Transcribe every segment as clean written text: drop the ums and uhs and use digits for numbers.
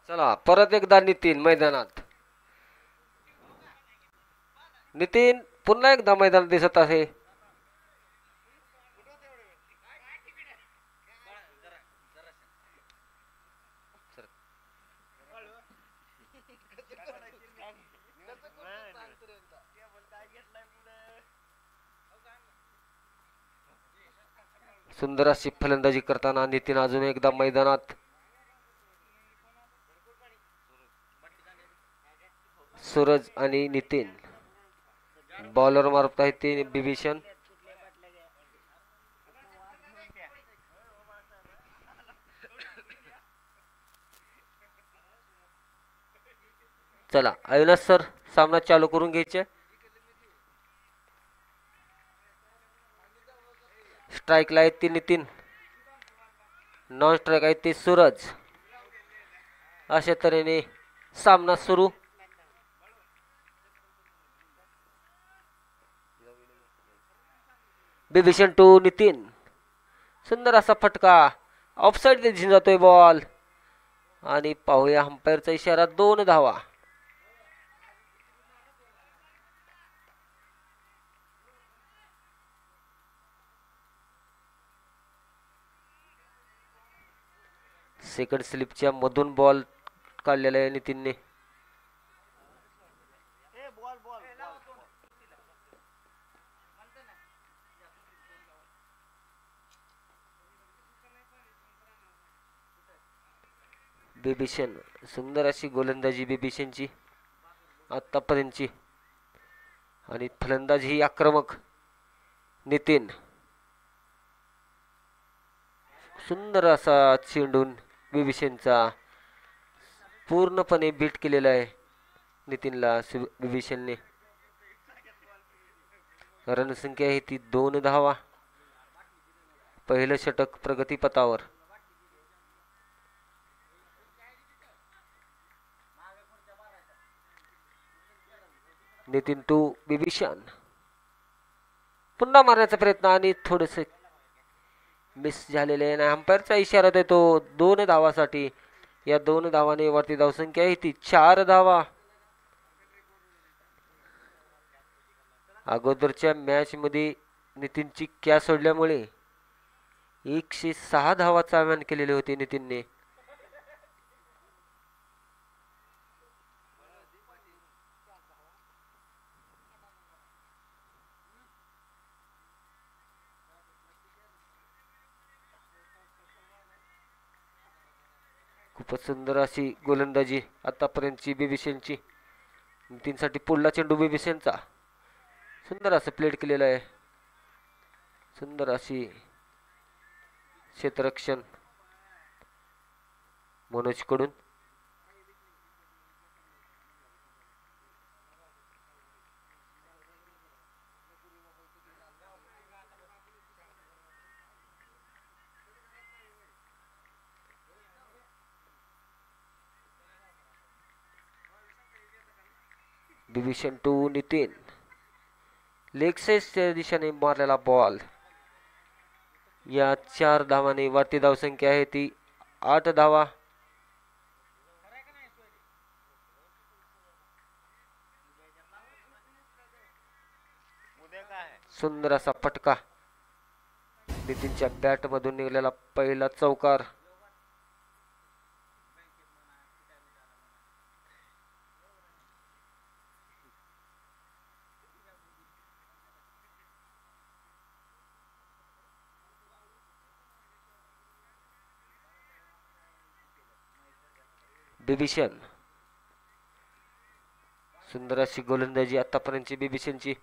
चला परत एकदा नितीन मैदानात. नितीन पुन्हा एकदा मैदानात दिसत आहे. सुंदर अशी फलंदाजी करताना नितीन अजून एकदा मैदानात. सूरज आणि नितीन बॉलर मारत आहेत ते बिभीषण. चला अविनाश सर सामना चालू करून घ्यायचे. स्ट्राईकला आहेत ते नितीन, नॉन स्ट्राईक आहेत ते सूरज. अशा तऱ्हेने सामना सुरू. बिभीषण टू नितीन. सुंदर असा फटका ऑफसाईड दिसून जातोय बॉल आणि पाहूया अंपायरचा इशारा 2 धावा. सेकंड स्लिपच्या मधून बॉल काढलेला आहे नितीनने. बिभीषण सुंदर अशी गोलंदाजी बिभीषणची आतापर्यंतची आणि फलंदाज ही आक्रमक नितीन. सुंदर असा चेंडून बिभीषणचा पूर्णपणे बीट केलेला आहे नितीनला बिभीषणने. रणसंख्या आहे ती 2 धावा. पहिलं षटक प्रगतीपथावर. नितीन टू बिभीषण. पुन्हा मारण्याचा प्रयत्न आणि थोडेसे मिस झालेले आहे. अंपायरचा इशारा देतो 2 धावासाठी. या 2 धावाने वरती धावसंख्या आहे ती 4 धावा. अगोदरच्या मॅच मध्ये नितीनची कॅच सोडल्यामुळे 106 धावाचे आव्हान केलेले होते नितीनने. खूपच सुंदर अशी गोलंदाजी आतापर्यंतची बिभीषणची. नितीनसाठी पुढला चेंडू बिभीषणचा. सुंदर असं प्लेट केलेलं आहे. सुंदर अशी क्षेत्ररक्षण मनोज कडून. बिभीषण टू नितीन. लेग साइडच्या दिशेने मारलेला बॉल. या 4 धावाने वरती धावसंख्या आहे ती 8 धावा. सुंदर असा फटका. नितीनच्या बॅट मधून निघालेला पहिला चौकार. बिभीषण सुंदर अशी गोलंदाजी आतापर्यंतची बिभीषणची.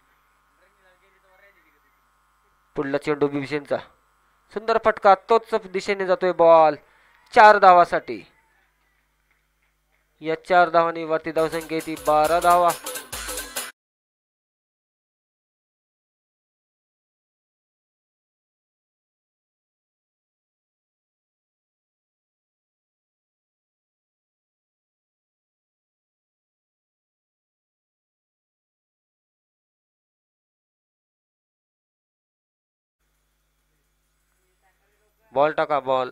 पुढला चेंडू बिभीषणचा. सुंदर फटका तोच दिशेने जातोय बॉल 4 धावासाठी. या 4 धावांनी वरती धावसंख्या ती 12 धावा. बॉल टाका बॉल.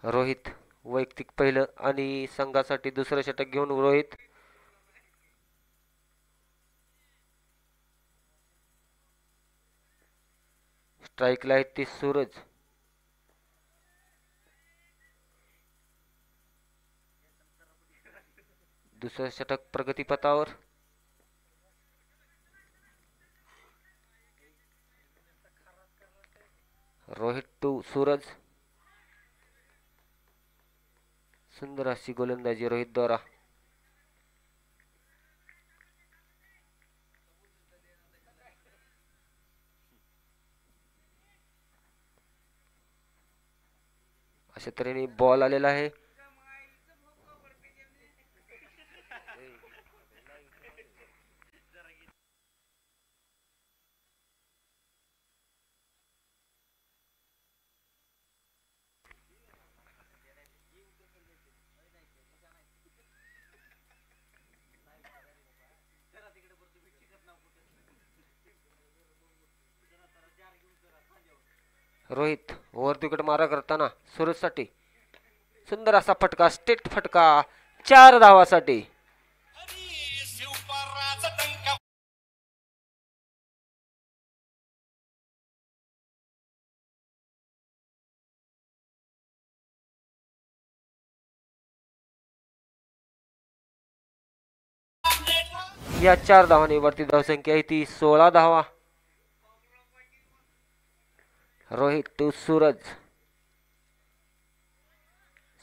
रोहित वैयक्तिक पहिलं आणि संघासाठी दुसरं षटक घेऊन रोहित स्ट्राईकला आहे ती सूरज. दुसरं षटक प्रगतीपथावर. रोहित टू सूरज. सुंदर अशी गोलंदाजी रोहित द्वारा. अशा तऱ्हेने बॉल आलेला आहे. रोहित वर तिकड मारा करताना सूरज साठी सुंदर असा फटका, स्टेट फटका 4 धावासाठी. या 4 धावांनी वरती धावसंख्या आहे ती 16 धावा. रोहित टू सूरज.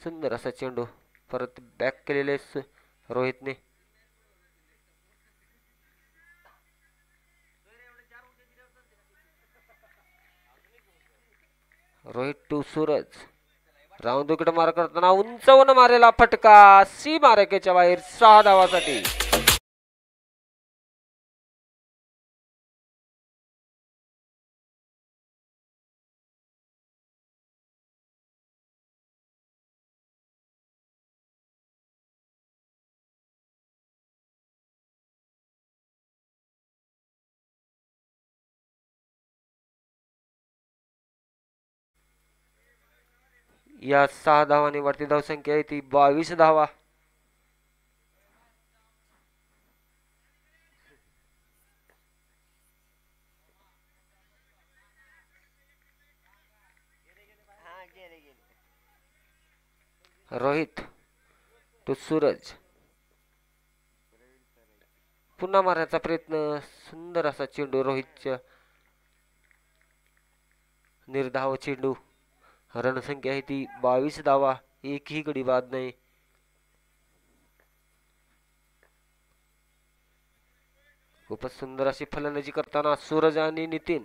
सुंदर असा चेंडू परत बॅक केलेले रोहितने. Rohit to Suraj. Round wicket मार करताना उंचवून मारेला फटका, सी मारकेच्या बाहेर 6 धावासाठी. या 6 धावांनी वरती धावसंख्या आहे ती 22 धावा. रोहित टू सूरज. पुन्हा मारण्याचा प्रयत्न, सुंदर असा चेंडू रोहितच्या निर्धाव चेंडू. रणसंख्या आहे ती 22 धावा, एकही गडी बाद नाही. खूपच सुंदर अशी फलंदाजी करताना सूरज आणि नितीन.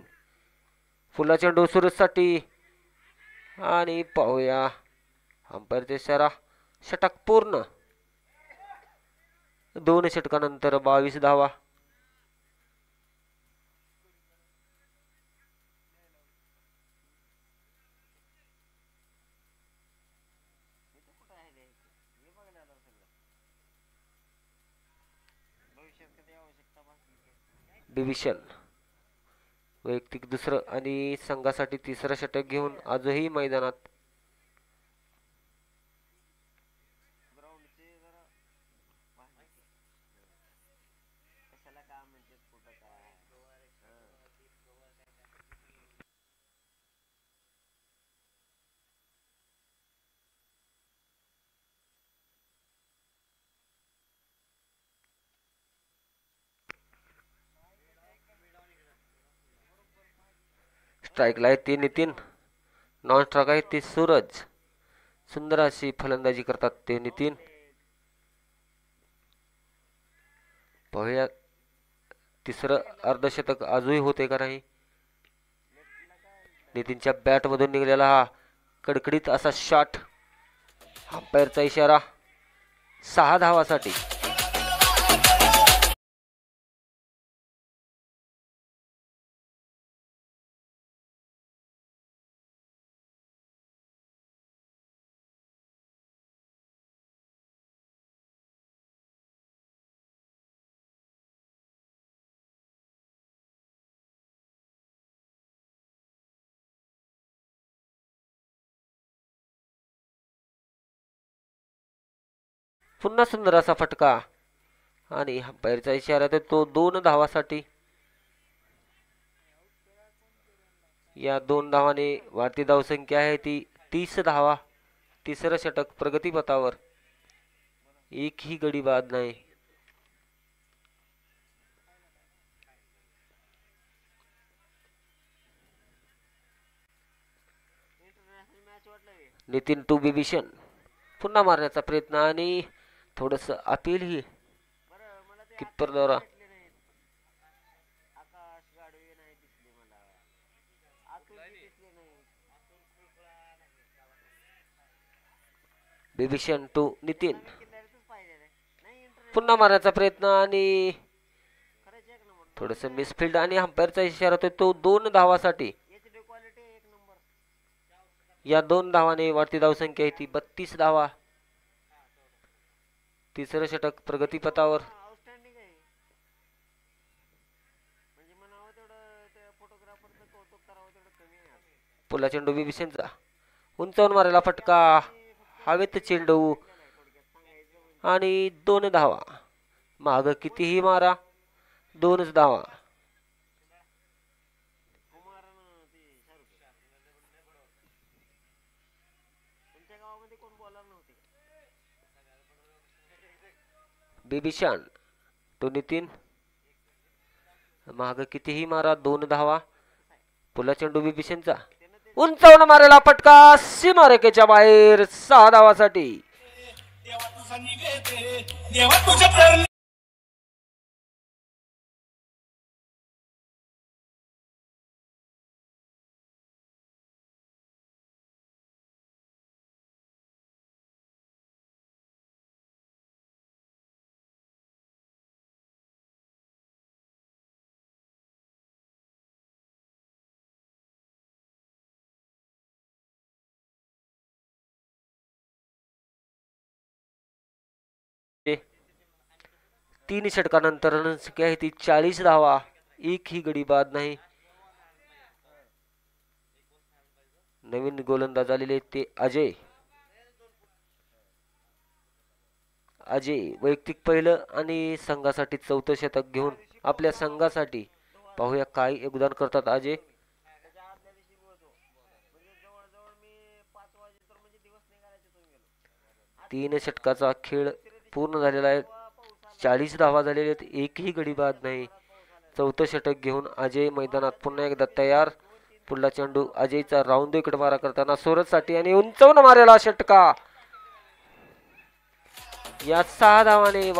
फुला चेंडू सूरज साठी आणि पाहूया अंपायरचा इशारा. षटक पूर्ण. 2 षटकानंतर 22 धावा. डिव्हिजन वैयक्तिक दुसरं आणि संघासाठी तिसरं षटक घेऊन आजही मैदानात. स्ट्राईकला आहे ती नितीन. नॉन स्ट्राईक आहे ती सूरज. सुंदर अशी फलंदाजी करतात ते नितीन. पाहूया तिसरं अर्धशतक आजही होते का नाही. नितीनच्या बॅट मधून निघालेला हा कडकडीत असा शॉट. अंपायरचा इशारा 6 धावासाठी. पुन्हा सुंदर असा फटका आणि अंपायरचा इशारा देतो 2 धावासाठी. या 2 धावाने वाढती धावसंख्या आहे ती 30 धावा. तिसरं षटक प्रगतीपथावर. एकही गडी बाद नाही. नितीन टू बिभीषण पुन्हा मारण्याचा प्रयत्न आणि थोडस अपील ही किप्पर द्वारा. बिभीषण टू नितीन पुन्हा मारण्याचा प्रयत्न आणि थोडस मिसफिल्ड आणि अंपायरचा इशारा तो 2 धावासाठी. या 2 धावाने वाढती धावसंख्या आहे ती 32 धावा. तिसरं षटक प्रगतीपथावर. पुला चेंडू बिभीषणचा उंचावून मारलेला फटका हवेत चेंडू आणि 2 धावा. माग कितीही मारा 2च धावा. बिभीषण तो नितीन माग कितीही मारा 2 धावा. पुला चेंडू बिभीषणचा उंचावून मारलेला फटका सीमारेषेच्या बाहेर 6 धावासाठी. तीन षटकानंतर रणसंख्या आहे ती 40 धावा. एकही गडी बाद नाही. नवीन गोलंदाज आलेले ते अजय. वैयक्तिक पहिलं आणि संघासाठी 4थं षटक घेऊन आपल्या संघासाठी पाहूया काय योगदान करतात अजय. तीन षटकाचा खेळ पूर्ण झालेला आहे. 40 धावा झालेले आहेत. एकही गडी बाद नाही. 4थं षटक घेऊन अजय मैदानात पुन्हा एकदा तयार. पुढला चेंडू अजयचा राऊंड इकडे मारा करताना सूरज साठी आणि उंचावून मारेला षटका. या 6 धावाने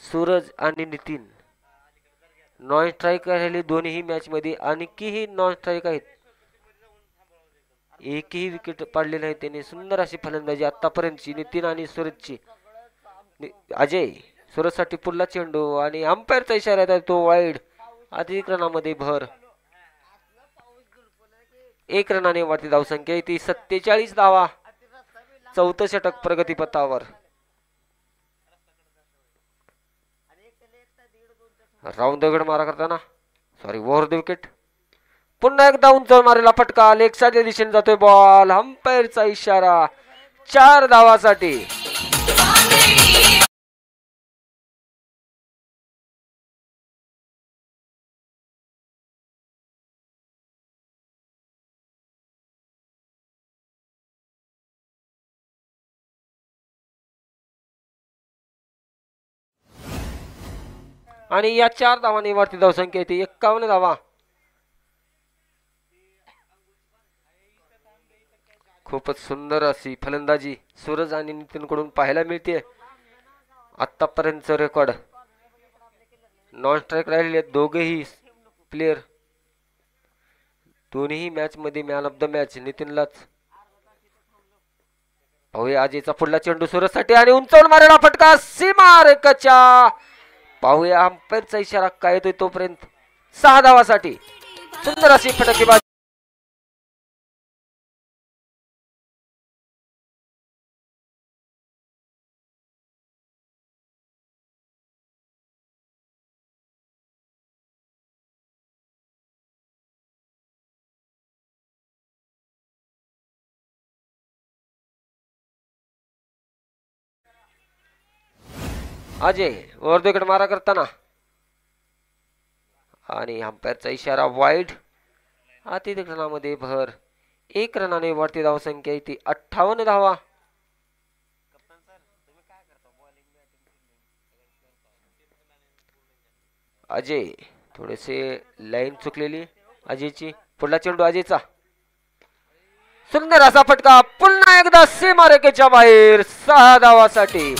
सूरज आणि नितीन नॉन स्ट्राईक राहिले दोन्ही मॅच मध्ये. आणखीही नॉन स्ट्राईक आहेत. एकही विकेट पाडले नाही त्यांनी. सुंदर अशी फलंदाजी आतापर्यंतची नितीन आणि सूरजची. अजय सूरजसाठी पुढला चेंडू आणि अंपायरचा इशारा आहे तो वाईड. अधिक रनामध्ये भर. 1 रनाने वाढती धावसंख्या ती 47 धावा. 4थं षटक प्रगतीपथावर. राऊंड दगड मारा करताना ओव्हर द विकेट. पुन्हा एकदा उंचावून मारेला फटका. लेग साईडच्या दिशेने जातोय बॉल. अंपायरचा इशारा 4 धावासाठी. आणि या 4 धावांनी वाढती धावसंख्या येते 51 धावा. खूपच सुंदर अशी फलंदाजी सूरज आणि नितीन कडून पाहायला मिळते. आतापर्यंत रेकॉर्ड. नॉन स्ट्राईक राहिलेले दोघेही प्लेयर. दोन्ही मॅच मध्ये मॅन ऑफ द मॅच नितीनलाच. पाहूया अजयचा पुढला चेंडू सूरज साठी आणि उंचावून मारेला फटका सीमारेषेच्या. पाहूया अंपायरचा इशारा काय येतोय तोपर्यंत. 6 धावासाठी सुंदर अशी फटकेबाजी. अजय वर्धेकडे मारा करताना आणि अंपायरचा इशारा वाईड. अतिरिक्तमध्ये भर. 1 रनाने वाढती धावसंख्या ती 58 धावा. अजय थोडेसे लाईन चुकलेली अजयची. पुढला चेंडू अजयचा. सुंदर असा फटका पुन्हा एकदा सीमारेषेच्या बाहेर 6 धावासाठी.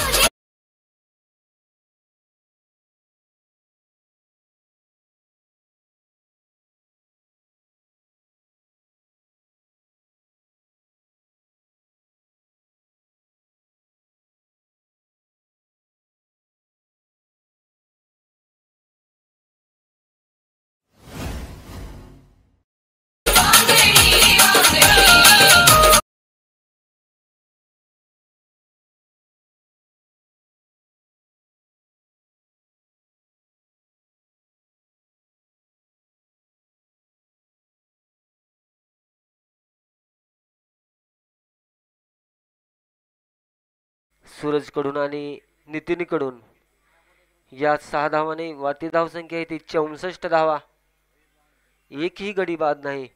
सूरज कडून आणि नितीन कडून या 6 धावाने वाढती धावसंख्या आहे ती 64 धावा. एकही गडी बाद नाही.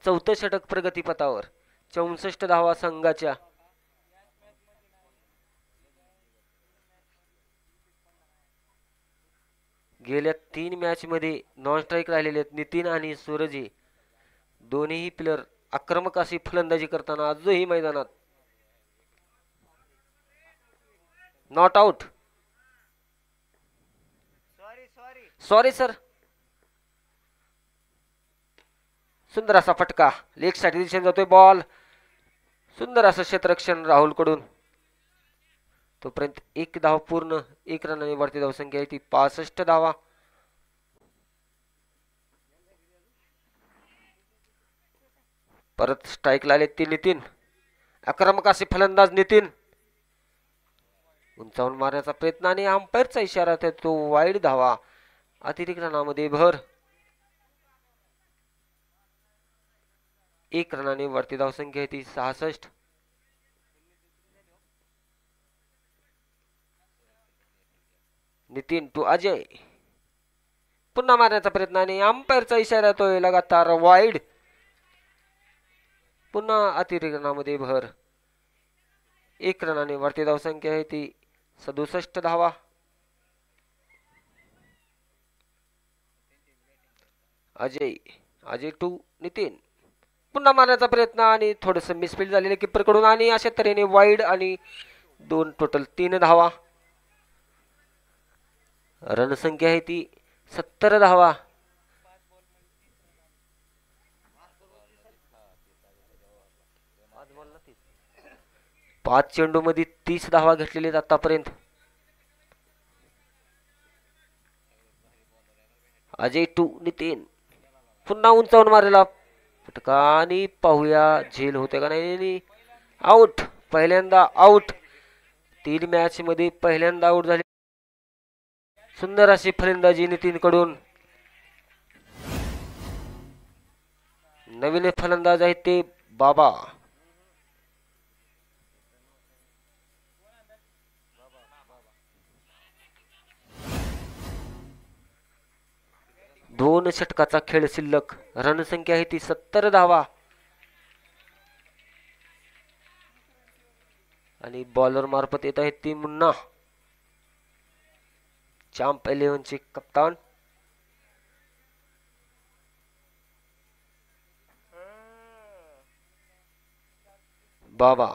4थं षटक प्रगतीपथावर. 64 धावा संघाच्या. गेल्या 3 मॅच मध्ये नॉन स्ट्राईक राहिलेले आहेत नितीन आणि सूरज. दोन्ही प्लेयर आक्रमक अशी फलंदाजी करताना आजही मैदानात. Not out. Sorry sir. सुंदर असा फटका लेग साठी दिशेने जातोय बॉल. सुंदर असं क्षेत्ररक्षण राहुल कडून. तोपर्यंत 1 धाव पूर्ण. 1 रनाने वाढती धावसंख्या आहे ती 65 धावा. परत स्ट्राईक आले ती नितीन. आक्रमक असे फलंदाज नितीन. उंचावून मारण्याचा प्रयत्न आणि अंपायरचा इशारा तो वाईड धावा. अतिरिक्त रनामध्ये भर. 1 रनाने वाढती धावसंख्या आहे ती 66. नितीन टू अजय. पुन्हा मारण्याचा प्रयत्न आणि अंपायरचा इशारा येतोय लगातार वाईड. पुन्हा अतिरिक्त रनामध्ये भर. 1 रनाने वाढती धावसंख्या आहे ती 67 धावा. अजय टू नितीन. पुन्हा मारण्याचा प्रयत्न आणि थोडस मिसफील्ड झालेले कीपर कडून आणि अशा तऱ्हेने वाईड आणि 2 टोटल 3 धावा. रणसंख्या आहे ती 70 धावा. 5 चेंडू मध्ये 30 धावा घेतलेले आहेत आतापर्यंत. अजय टू नितीन. पुन्हा उंचावून मारलेला फटका आणि पाहूया झेल होते का नाही. आउट. पहिल्यांदा आउट. 3 मॅच मध्ये पहिल्यांदा आउट झाले. सुंदर अशी फलंदाजी नितीन कडून. नवीन फलंदाज आहेत ते बाबा. दोन षटकाचा खेळ शिल्लक. रणसंख्या आहे ती 70 धावा. आणि बॉलर मार्फत येत आहेत ती मुन्ना. चॅम्प 11 चे कप्तान बाबा.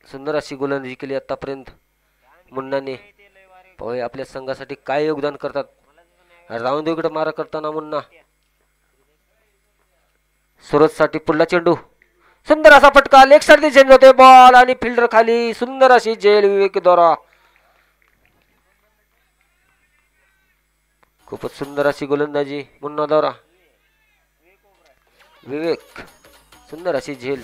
सुंदर अशी गोलंदाजी केली आतापर्यंत मुन्नाने. पाहूया आपल्या संघासाठी काय योगदान करतात. राऊंड इकडे मारा करताना मुन्ना. सुरज साठी पुढला चेंडू, सुंदर असा फटका, लेग साइड चेंज होते बॉल आणि फिल्डर खाली, सुंदर अशी झेल विवेक द्वारा. खूपच सुंदर अशी गोलंदाजी मुन्ना द्वारा. विवेक सुंदर अशी झेल.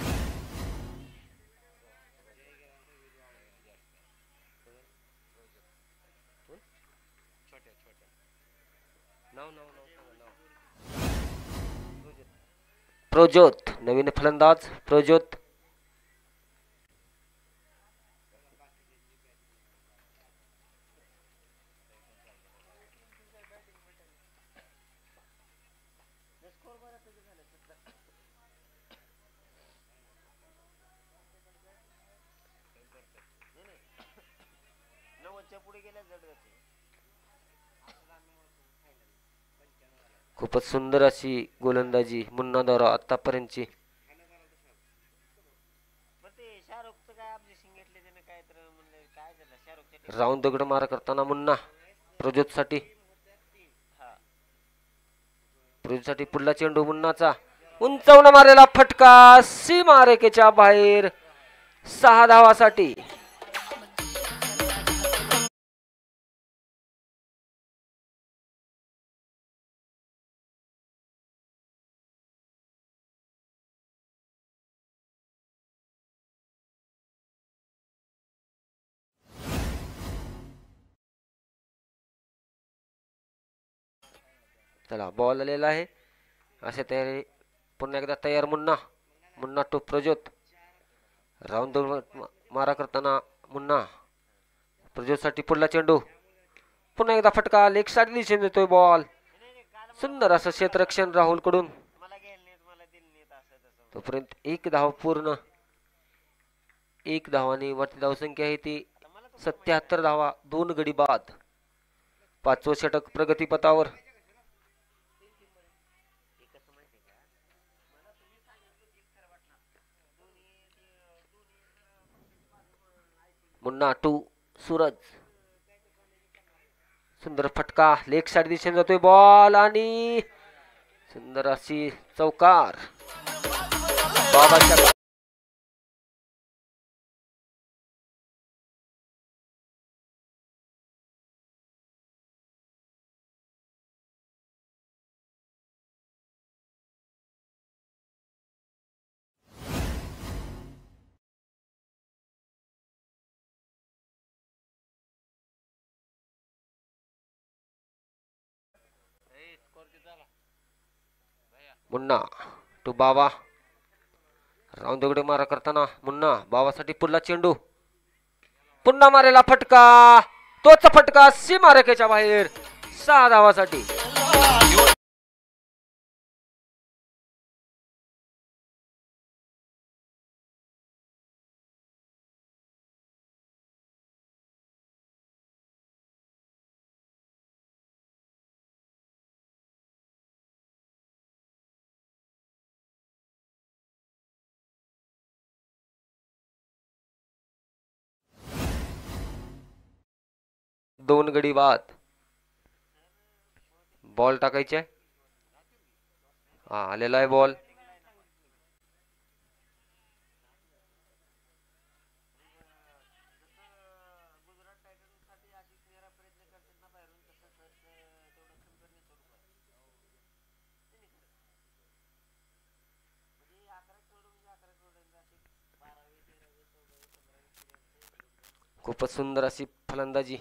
प्रज्योत नवीन फलंदाज प्रज्योत. खूपच सुंदर अशी गोलंदाजी मुन्ना द्वारा आतापर्यंतची. राऊंड दगड मारा करताना मुन्ना प्रज्योत साठी. प्रज्योत साठी पुढला चेंडू मुन्नाचा, उंचावून मारलेला फटका, सीमारेखेच्या बाहेर, 6 धावासाठी. चला बॉल आलेला आहे. अशा तयारी पुन्हा एकदा तयार मुन्ना. मुन्ना टू प्रज्योत. राऊंड मारा करताना मुन्ना. प्रज्योत साठी पुढला चेंडू, पुन्हा एकदा फटका, लेग साइड दिशेने देतोय बॉल, सुंदर असं क्षेत्ररक्षण राहुल कडून. तोपर्यंत 1 धाव पूर्ण. 1 धावांनी वरती धावसंख्या आहे ती 77 धावा, 2 गडी बाद. 5वं षटक प्रगतीपथावर. मुन्ना टू सूरज. सुंदर फटका, लेग साइड दिशेने जातोय बॉल आणि सुंदर अशी चौकार. बाबाच्या मुन्ना टू बाबा. राऊंड दगड मारा करताना मुन्ना. बाबासाठी पुढला चेंडू, पुन्हा मारेला फटका, तोच फटका, सीमारेखेच्या बाहेर, 6 धावासाठी. दोन गडी बाद. बॉल टाकायचे. हा आलेला आहे बॉल. खूपच सुंदर अशी फलंदाजी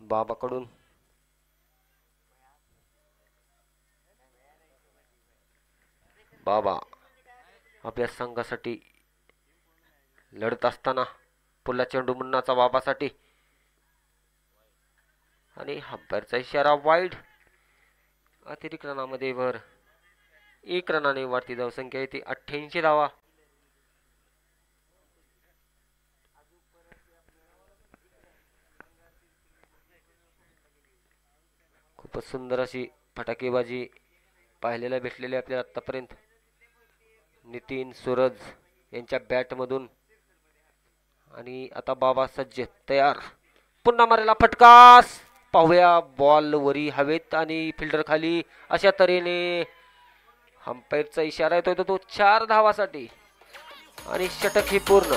बाबाकडून. बाबा अभ्यास संघासाठी लढत असताना पुढला चेंडू मुन्नाचा बाबासाठी आणि हंपायरचा इशारा वाईड. अतिरिक्त रनामध्ये भर. 1 रनाने वाढती धावसंख्या येते 88 धावा. खूपच सुंदर अशी फटाकेबाजी पाहायला भेटलेली आपल्याला आतापर्यंत. नितीन सूरज यांच्या बॅट मधून. आणि आता बाबा सज्ज तयार. पुन्हा मारायला फटका, पाहूया बॉल वरी हवेत आणि फिल्डर खाली. अशा तऱ्हेने अंपायरचा इशारा येतोय तो 4 धावासाठी आणि षटक ही पूर्ण.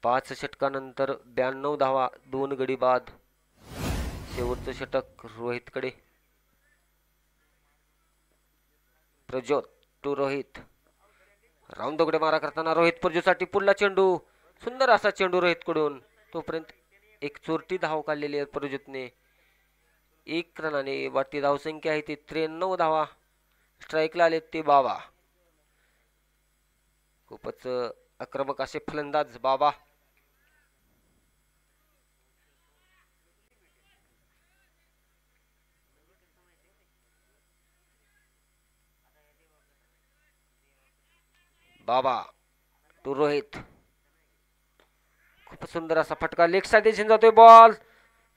पाच षटकानंतर 92 धावा, 2 गडी बाद. शेवटचं षटक रोहितकडे. प्रज्योत टू रोहित. राऊंड दगडे मारा करताना रोहित प्रज्योतसाठी पुढला चेंडू. सुंदर असा चेंडू रोहितकडून. तोपर्यंत एक चोरटी धाव काढलेली आहे प्रज्योतने. 1 रनाने वाटती धावसंख्या आहे ती 93 धावा. स्ट्राईकला आले ते बाबा. खूपच आक्रमक असे फलंदाज बाबा. बाबा टू रोहित. खूप सुंदर असा फटका लेग साइड दिशेने जातोय बॉल.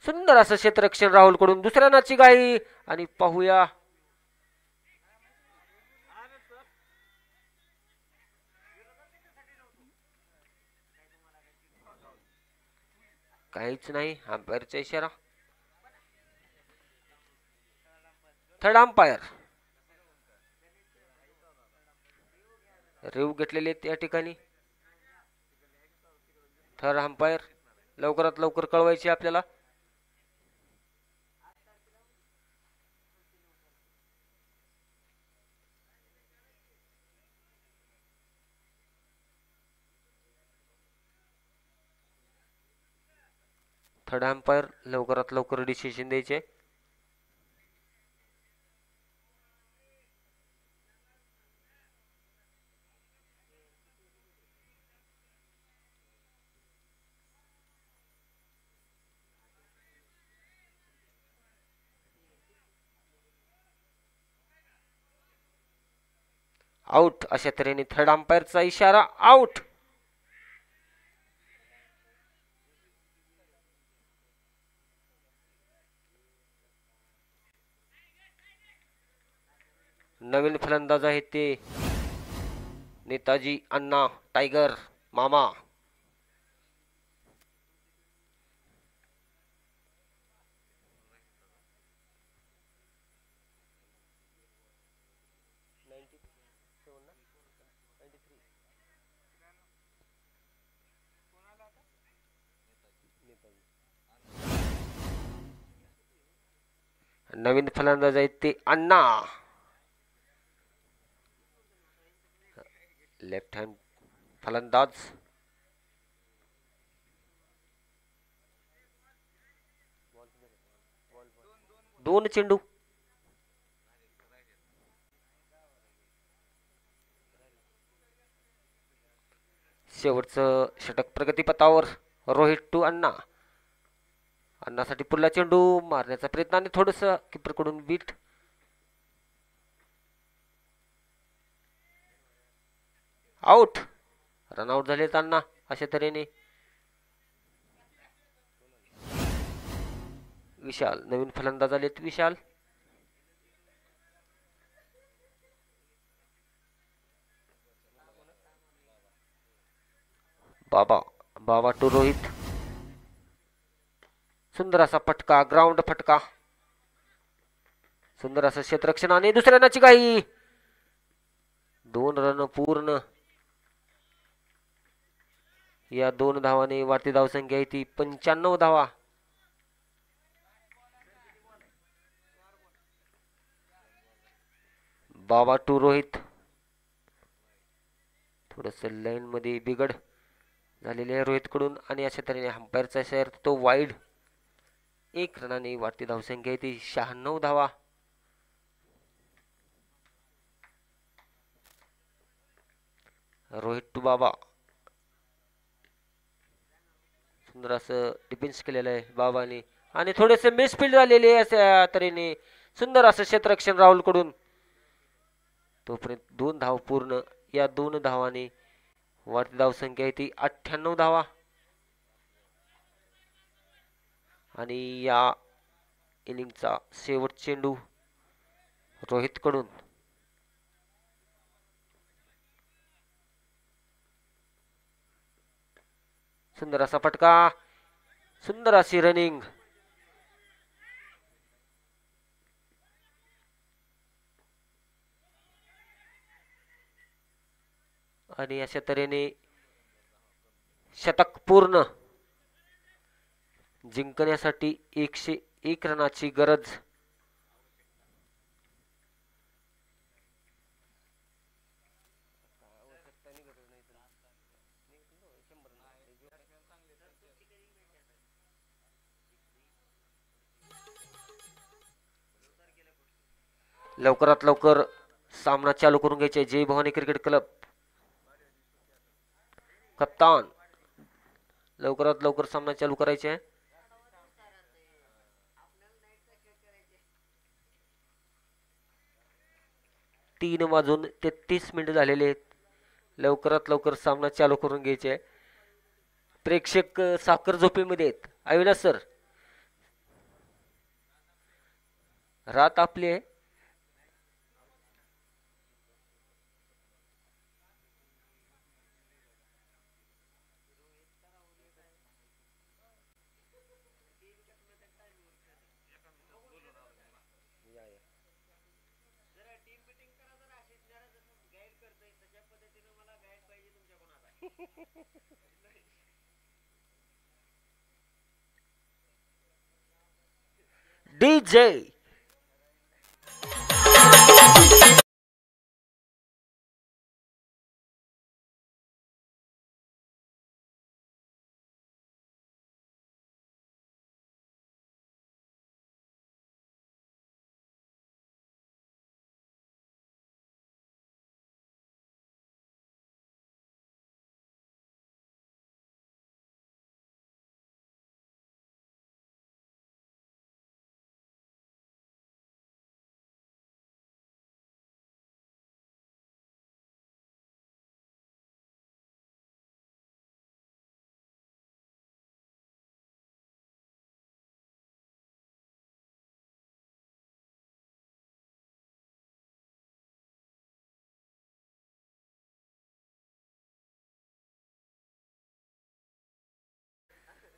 सुंदर असं क्षेत्ररक्षण राहुल कडून. दुसऱ्या नाची गाई आणि पाहूया काहीच नाही. अंपायरचा इशारा. थर्ड अंपायर रिव्ह घेतलेले त्या ठिकाणी. थर्ड अंपायर लवकरात लवकर कळवायची आपल्याला. थर्ड अंपायर लवकरात लवकर डिसिजन द्यायचे. आउट अशा तऱ्हेने थर्ड अंपायरचा इशारा. आउट. नवीन फलंदाज आहेत ते नेताजी अण्णा टायगर मामा. नवीन फलंदाज आहेत ते अण्णा. लेफ्ट हँड फलंदाज. दोन चेंडू. शेवटचं षटक प्रगतीपथावर. रोहित टू अण्णा. अण्णासाठी पुढला चेंडू मारण्याचा प्रयत्न आणि थोडस किपर कडून बीट. आउट. रनआउट झाले अण्णा अशा तऱ्हेने. विशाल नवीन फलंदाज आलेत. विशाल बाबा. बाबा टू रोहित. सुंदर असा फटका. ग्राउंड फटका. सुंदर असं क्षेत्ररक्षण आणि दुसऱ्या नाची गाई. 2 रन पूर्ण. या 2 धावाने वाढती धावसंख्या आहे ती 95 धावा. बाबा टू रोहित. थोडस लाईन मध्ये बिघड झालेले आहे रोहित कडून आणि अशा तऱ्हेने अंपायरचा शेअर तो वाईड. 1 रनाने वाढती धावसंख्या आहे ती 96 धावा. रोहित टू बाबा. सुंदर असं डिफेन्स केलेलं आहे बाबाने आणि थोडेसे मिसफिल्ड झालेले अशा तऱ्हेने. सुंदर असं क्षेत्ररक्षण राहुल कडून. तोपर्यंत 2 धाव पूर्ण. या 2 धावाने वरती धावसंख्या आहे ती 98 धावा. आणि या इनिंगचा शेवट चेंडू रोहित कडून. सुंदर असा फटका, सुंदर अशी रनिंग. आणि अशा तऱ्हेने शतक पूर्ण. जिंकण्यासाठी 101 रनाची गरज. लवकरात लवकर सामना चालू करून घ्यायचे. जय भवानी क्रिकेट क्लब कप्तान, लवकरात लवकर सामना चालू करायचे आहे. 3:33 झालेले आहेत. लवकरात लवकर सामना चालू करून घ्यायचे आहे. प्रेक्षक साखर झोपेमध्ये आहेत. अविनाश सर, रात आपली आहे. डीजे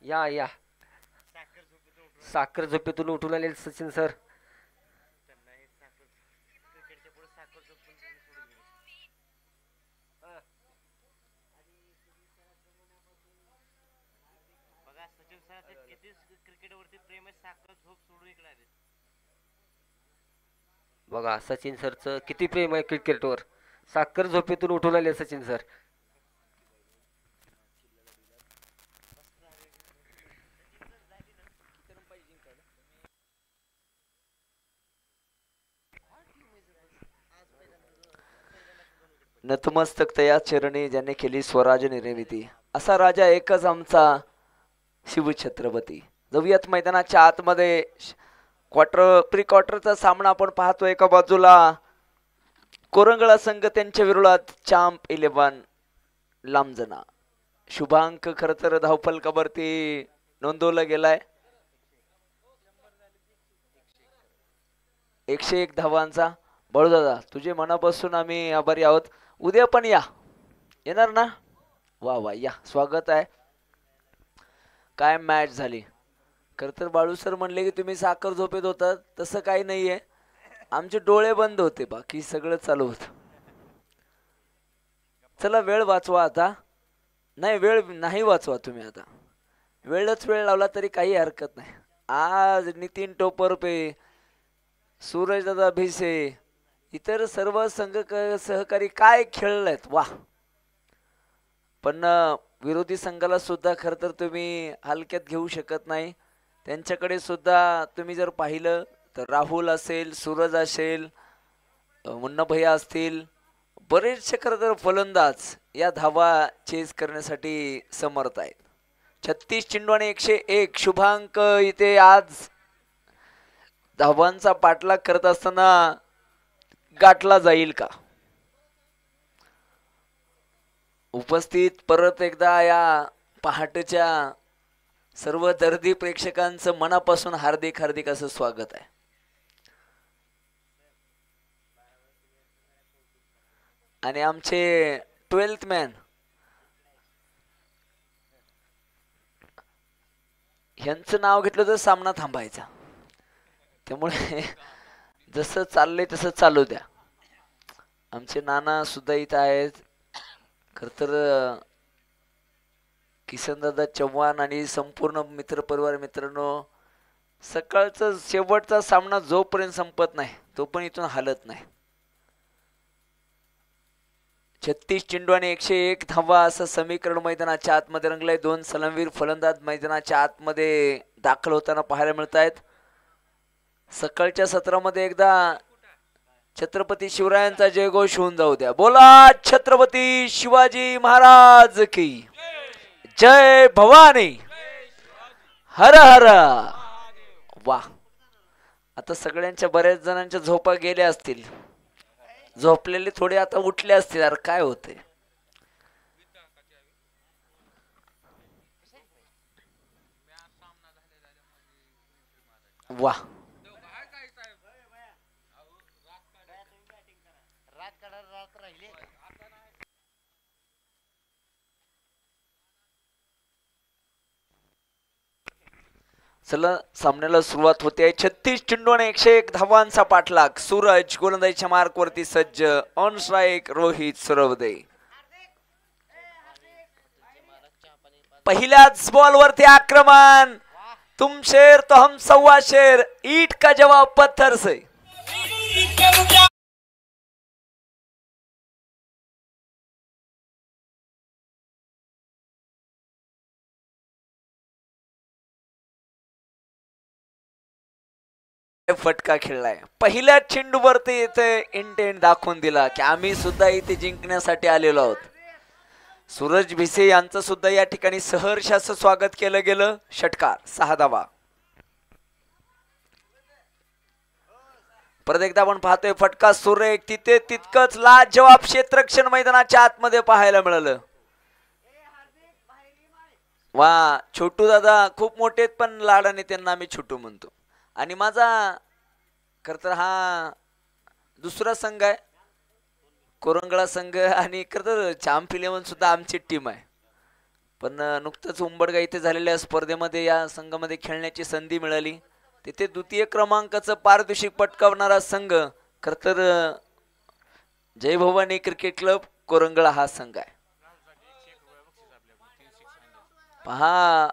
या या साखर झोपेतून उठून आले सचिन सर. बघा सचिन सरचं किती प्रेम आहे क्रिकेटवर. साखर झोपेतून उठून आले सचिन सर. नतमस्तक तया चरणी ज्याने केली स्वराज निर्मिती, असा राजा एकच आमचा शिवछत्रपती. जाऊयात मैदानाच्या आतमध्ये. प्री क्वार्टरचा सामना आपण पाहतो. एका बाजूला कोरंगळा संघ, त्यांच्या विरोधात चॅम्प 11 लांबजना. शुभांक खर तर धावफलकावरती नोंदवला गेलाय. 101 धावांचा. बळूदादा, तुझे मनापासून आम्ही आभारी आहोत. उद्या पण या, येणार ना? वा वा, या, स्वागत आहे. काय मॅच झाली. खर तर बाळू सर म्हणले की तुम्ही साखर झोपेत होता. तसं काही नाहीये, आमचे डोळे बंद होते, बाकी सगळं चालू होत. चला वेळ वाचवा आता. नाही, वेळ नाही वाचवा तुम्ही आता. वेळच वेळ लावला तरी काही हरकत नाही. आज नितीन टोपरपे, सूरजदादा भिसे, इतर सर्व सहकारी काय खेळलेत, वा. पण विरोधी संघाला सुद्धा खर तर तुम्ही हलक्यात घेऊ शकत नाही. त्यांच्याकडे सुद्धा तुम्ही जर पाहिलं तर राहुल असेल, सूरज असेल, मुन्ना भैया असतील, बरेचसे खरं तर फलंदाज या धावा चेस करण्यासाठी समर्थ आहेत. 36 चेंडू आणि 101. शुभांक इथे आज धावांचा पाठलाग करत असताना गाठला जाईल का? उपस्थित परत एकदा या पहाटेच्या सर्व दर्दी प्रेक्षकांचं मनापासून हार्दिक हार्दिक असं स्वागत आहे. आणि आमचे 12th मॅन यांचं नाव घेतलं तर सामना थांबायचा. त्यामुळे जसं चाललंय तसं चालू द्या. आमचे नाना सुद्धा इथं आहेत. खर तर किसनदादा चव्हाण आणि संपूर्ण मित्रपरिवार मित्रांनो, सकाळचा शेवटचा सामना जोपर्यंत संपत नाही तो पण इथून हालत नाही. 36 चेंडू आणि 101 धावा असं समीकरण मैदानाच्या आतमध्ये रंगलंय. 2 सलामवीर फलंदाज मैदानाच्या आतमध्ये दाखल होताना पाहायला मिळत आहेत. सकाळच्या सत्रामध्ये एकदा छत्रपती शिवरायांचा जयघोष होऊन जाऊ द्या. बोला छत्रपती शिवाजी महाराज की जय भवानी, हर हर. वा, आता सगळ्यांच्या बऱ्याच जणांच्या झोपा गेल्या असतील. झोपलेले थोडे आता उठले असतील. यार काय होते. वा, चला सामन्याला सुरुवात होते. 36 चेंडू आणि 101 धावांचा पाठलाग. सूरज गोलंदाजीच्या मार्कवरती सज्ज. On strike Rohit Survade. पहिल्याच बॉलवरती आक्रमण. तुम शेर तो हम सव्वा शेर. ईट का जवाब पत्थर से. फटका खेळलाय. पहिल्या चेंडूवरती इथे इंटेंट दाखवून दिला की आम्ही सुद्धा इथे जिंकण्यासाठी आलेलो आहोत. सूरज भिसे यांचं सुद्धा या ठिकाणी सहर्ष असं स्वागत केलं गेलं. षटकार 6 धावा. परत एकदा आपण पाहतोय फटका सुरेख. तिथे तितकंच लाजवाब क्षेत्ररक्षण मैदानाच्या आतमध्ये पाहायला मिळालं. वा, छोटू दादा खूप मोठे पण लाडाने त्यांना आम्ही छोटू म्हणतो. आणि माझा खर तर हा दुसरा संघ आहे, कोरंगळा संघ. आणि खर तर चॅम्प 11 सुद्धा आमची टीम आहे. पण नुकतंच उंबरगा इथे झालेल्या स्पर्धेमध्ये या संघामध्ये खेळण्याची संधी मिळाली. तिथे द्वितीय क्रमांकाचं पारितोषिक पटकावणारा संघ खर तर जय भवानी क्रिकेट क्लब कोरंगळा हा संघ आहे. पहा,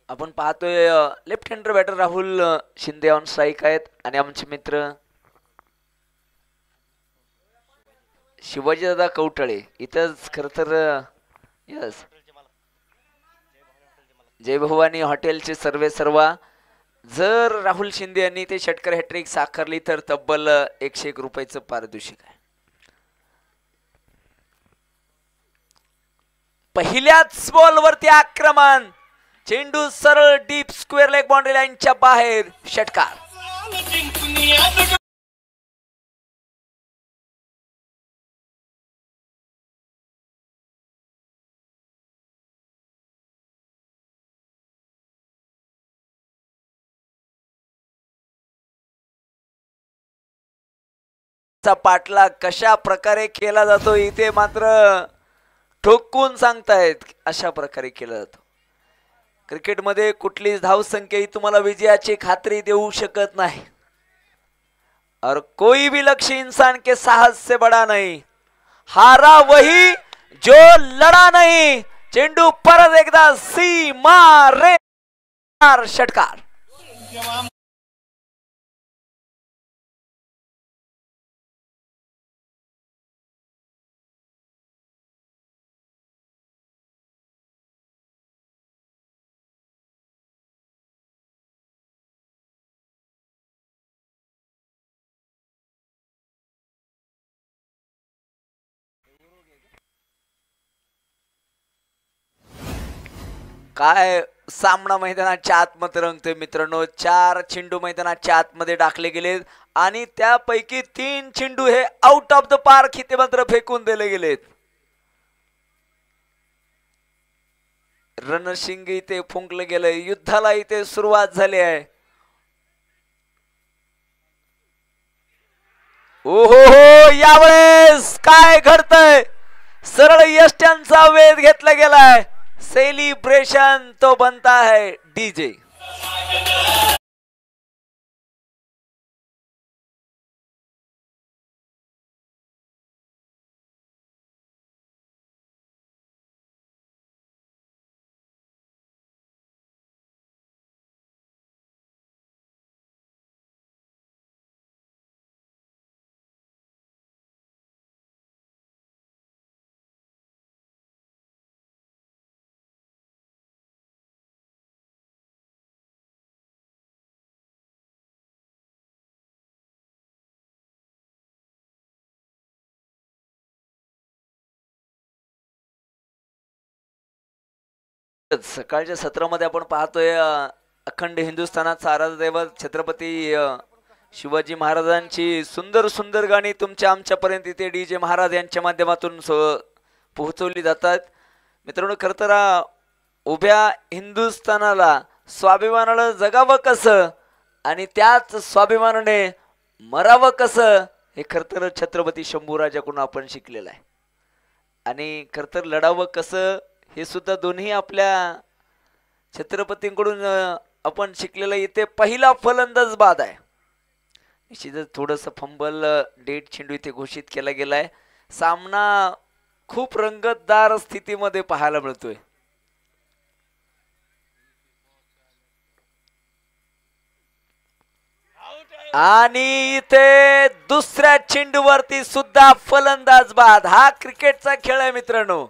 आपण पाहतोय left hander batter Rahul Shinde on strike आहेत. आणि आमचे मित्र शिवाजी दादा कवटळे इथंच खर तर यस जय भवानी हॉटेलचे सर्वे सर्वा. जर राहुल शिंदे यांनी ते षटकार हॅट्रिक साकारली तर तब्बल 101 रुपयाचं पारितोषिक आहे. पहिल्याच बॉलवरती आक्रमण. चेंडू सरळ डीप स्क्वेअर लेग बाउंड्री लाईनच्या बाहेर. षटकार. पाठलाग कशा प्रकारे केला जातो इथे मात्र ठोकून सांगतायत अशा प्रकारे केला जातो. क्रिकेटमध्ये कुठलीच धावसंख्या ही तुम्हाला विजयाची खात्री देऊ शकत नाही. और कोई भी लक्ष्य इंसान के साहस से बड़ा नहीं. हारा वही जो लढा नहीं. चेंडू परत एकदा सीमा रे. षटकार. काय सामना मैदानाच्या आतमध्ये रंगतोय मित्रांनो. 4 चेंडू मैदानाच्या आतमध्ये टाकले गेलेत आणि त्यापैकी 3 चेंडू हे आउट ऑफ द पार्क इथे मात्र फेकून दिले गेलेत. रणशिंग इथे फुंकलं गेलंय. युद्धाला इथे सुरुवात झाली आहे. ओहो हो, यावेळेस काय घडतंय. सरळ यष्ट्यांचा वेध घेतला गेलाय. सेलिब्रेशन तो बनता है डीजे. सकाळच्या सत्रामध्ये आपण पाहतोय अखंड हिंदुस्थानाचा आराध्य दैवत छत्रपती शिवाजी महाराजांची सुंदर सुंदर गाणी तुमच्या आमच्यापर्यंत इथे डीजे महाराज यांच्या माध्यमातून पोहोचवली जातात. मित्रांनो, खरं तर उभ्या हिंदुस्थानाला स्वाभिमानाला जगावं कसं आणि त्याच स्वाभिमानाने मरावं कसं हे खरं तर छत्रपती शंभूराजाकडून आपण शिकलेलं आहे. आणि खरं तर लढावं कसं हे सुद्धा दोन्ही आपल्या छत्रपतींकडून आपण शिकलेलं. इथे पहिला फलंदाज बाद आहे. निश्चितच थोडंसं फंबल डेट चेंडू इथे घोषित केला गेलाय. सामना खूप रंगतदार स्थितीमध्ये पाहायला मिळतोय. आणि इथे दुसऱ्या चेंडूवरती सुद्धा फलंदाज बाद. हा क्रिकेटचा खेळ आहे मित्रांनो.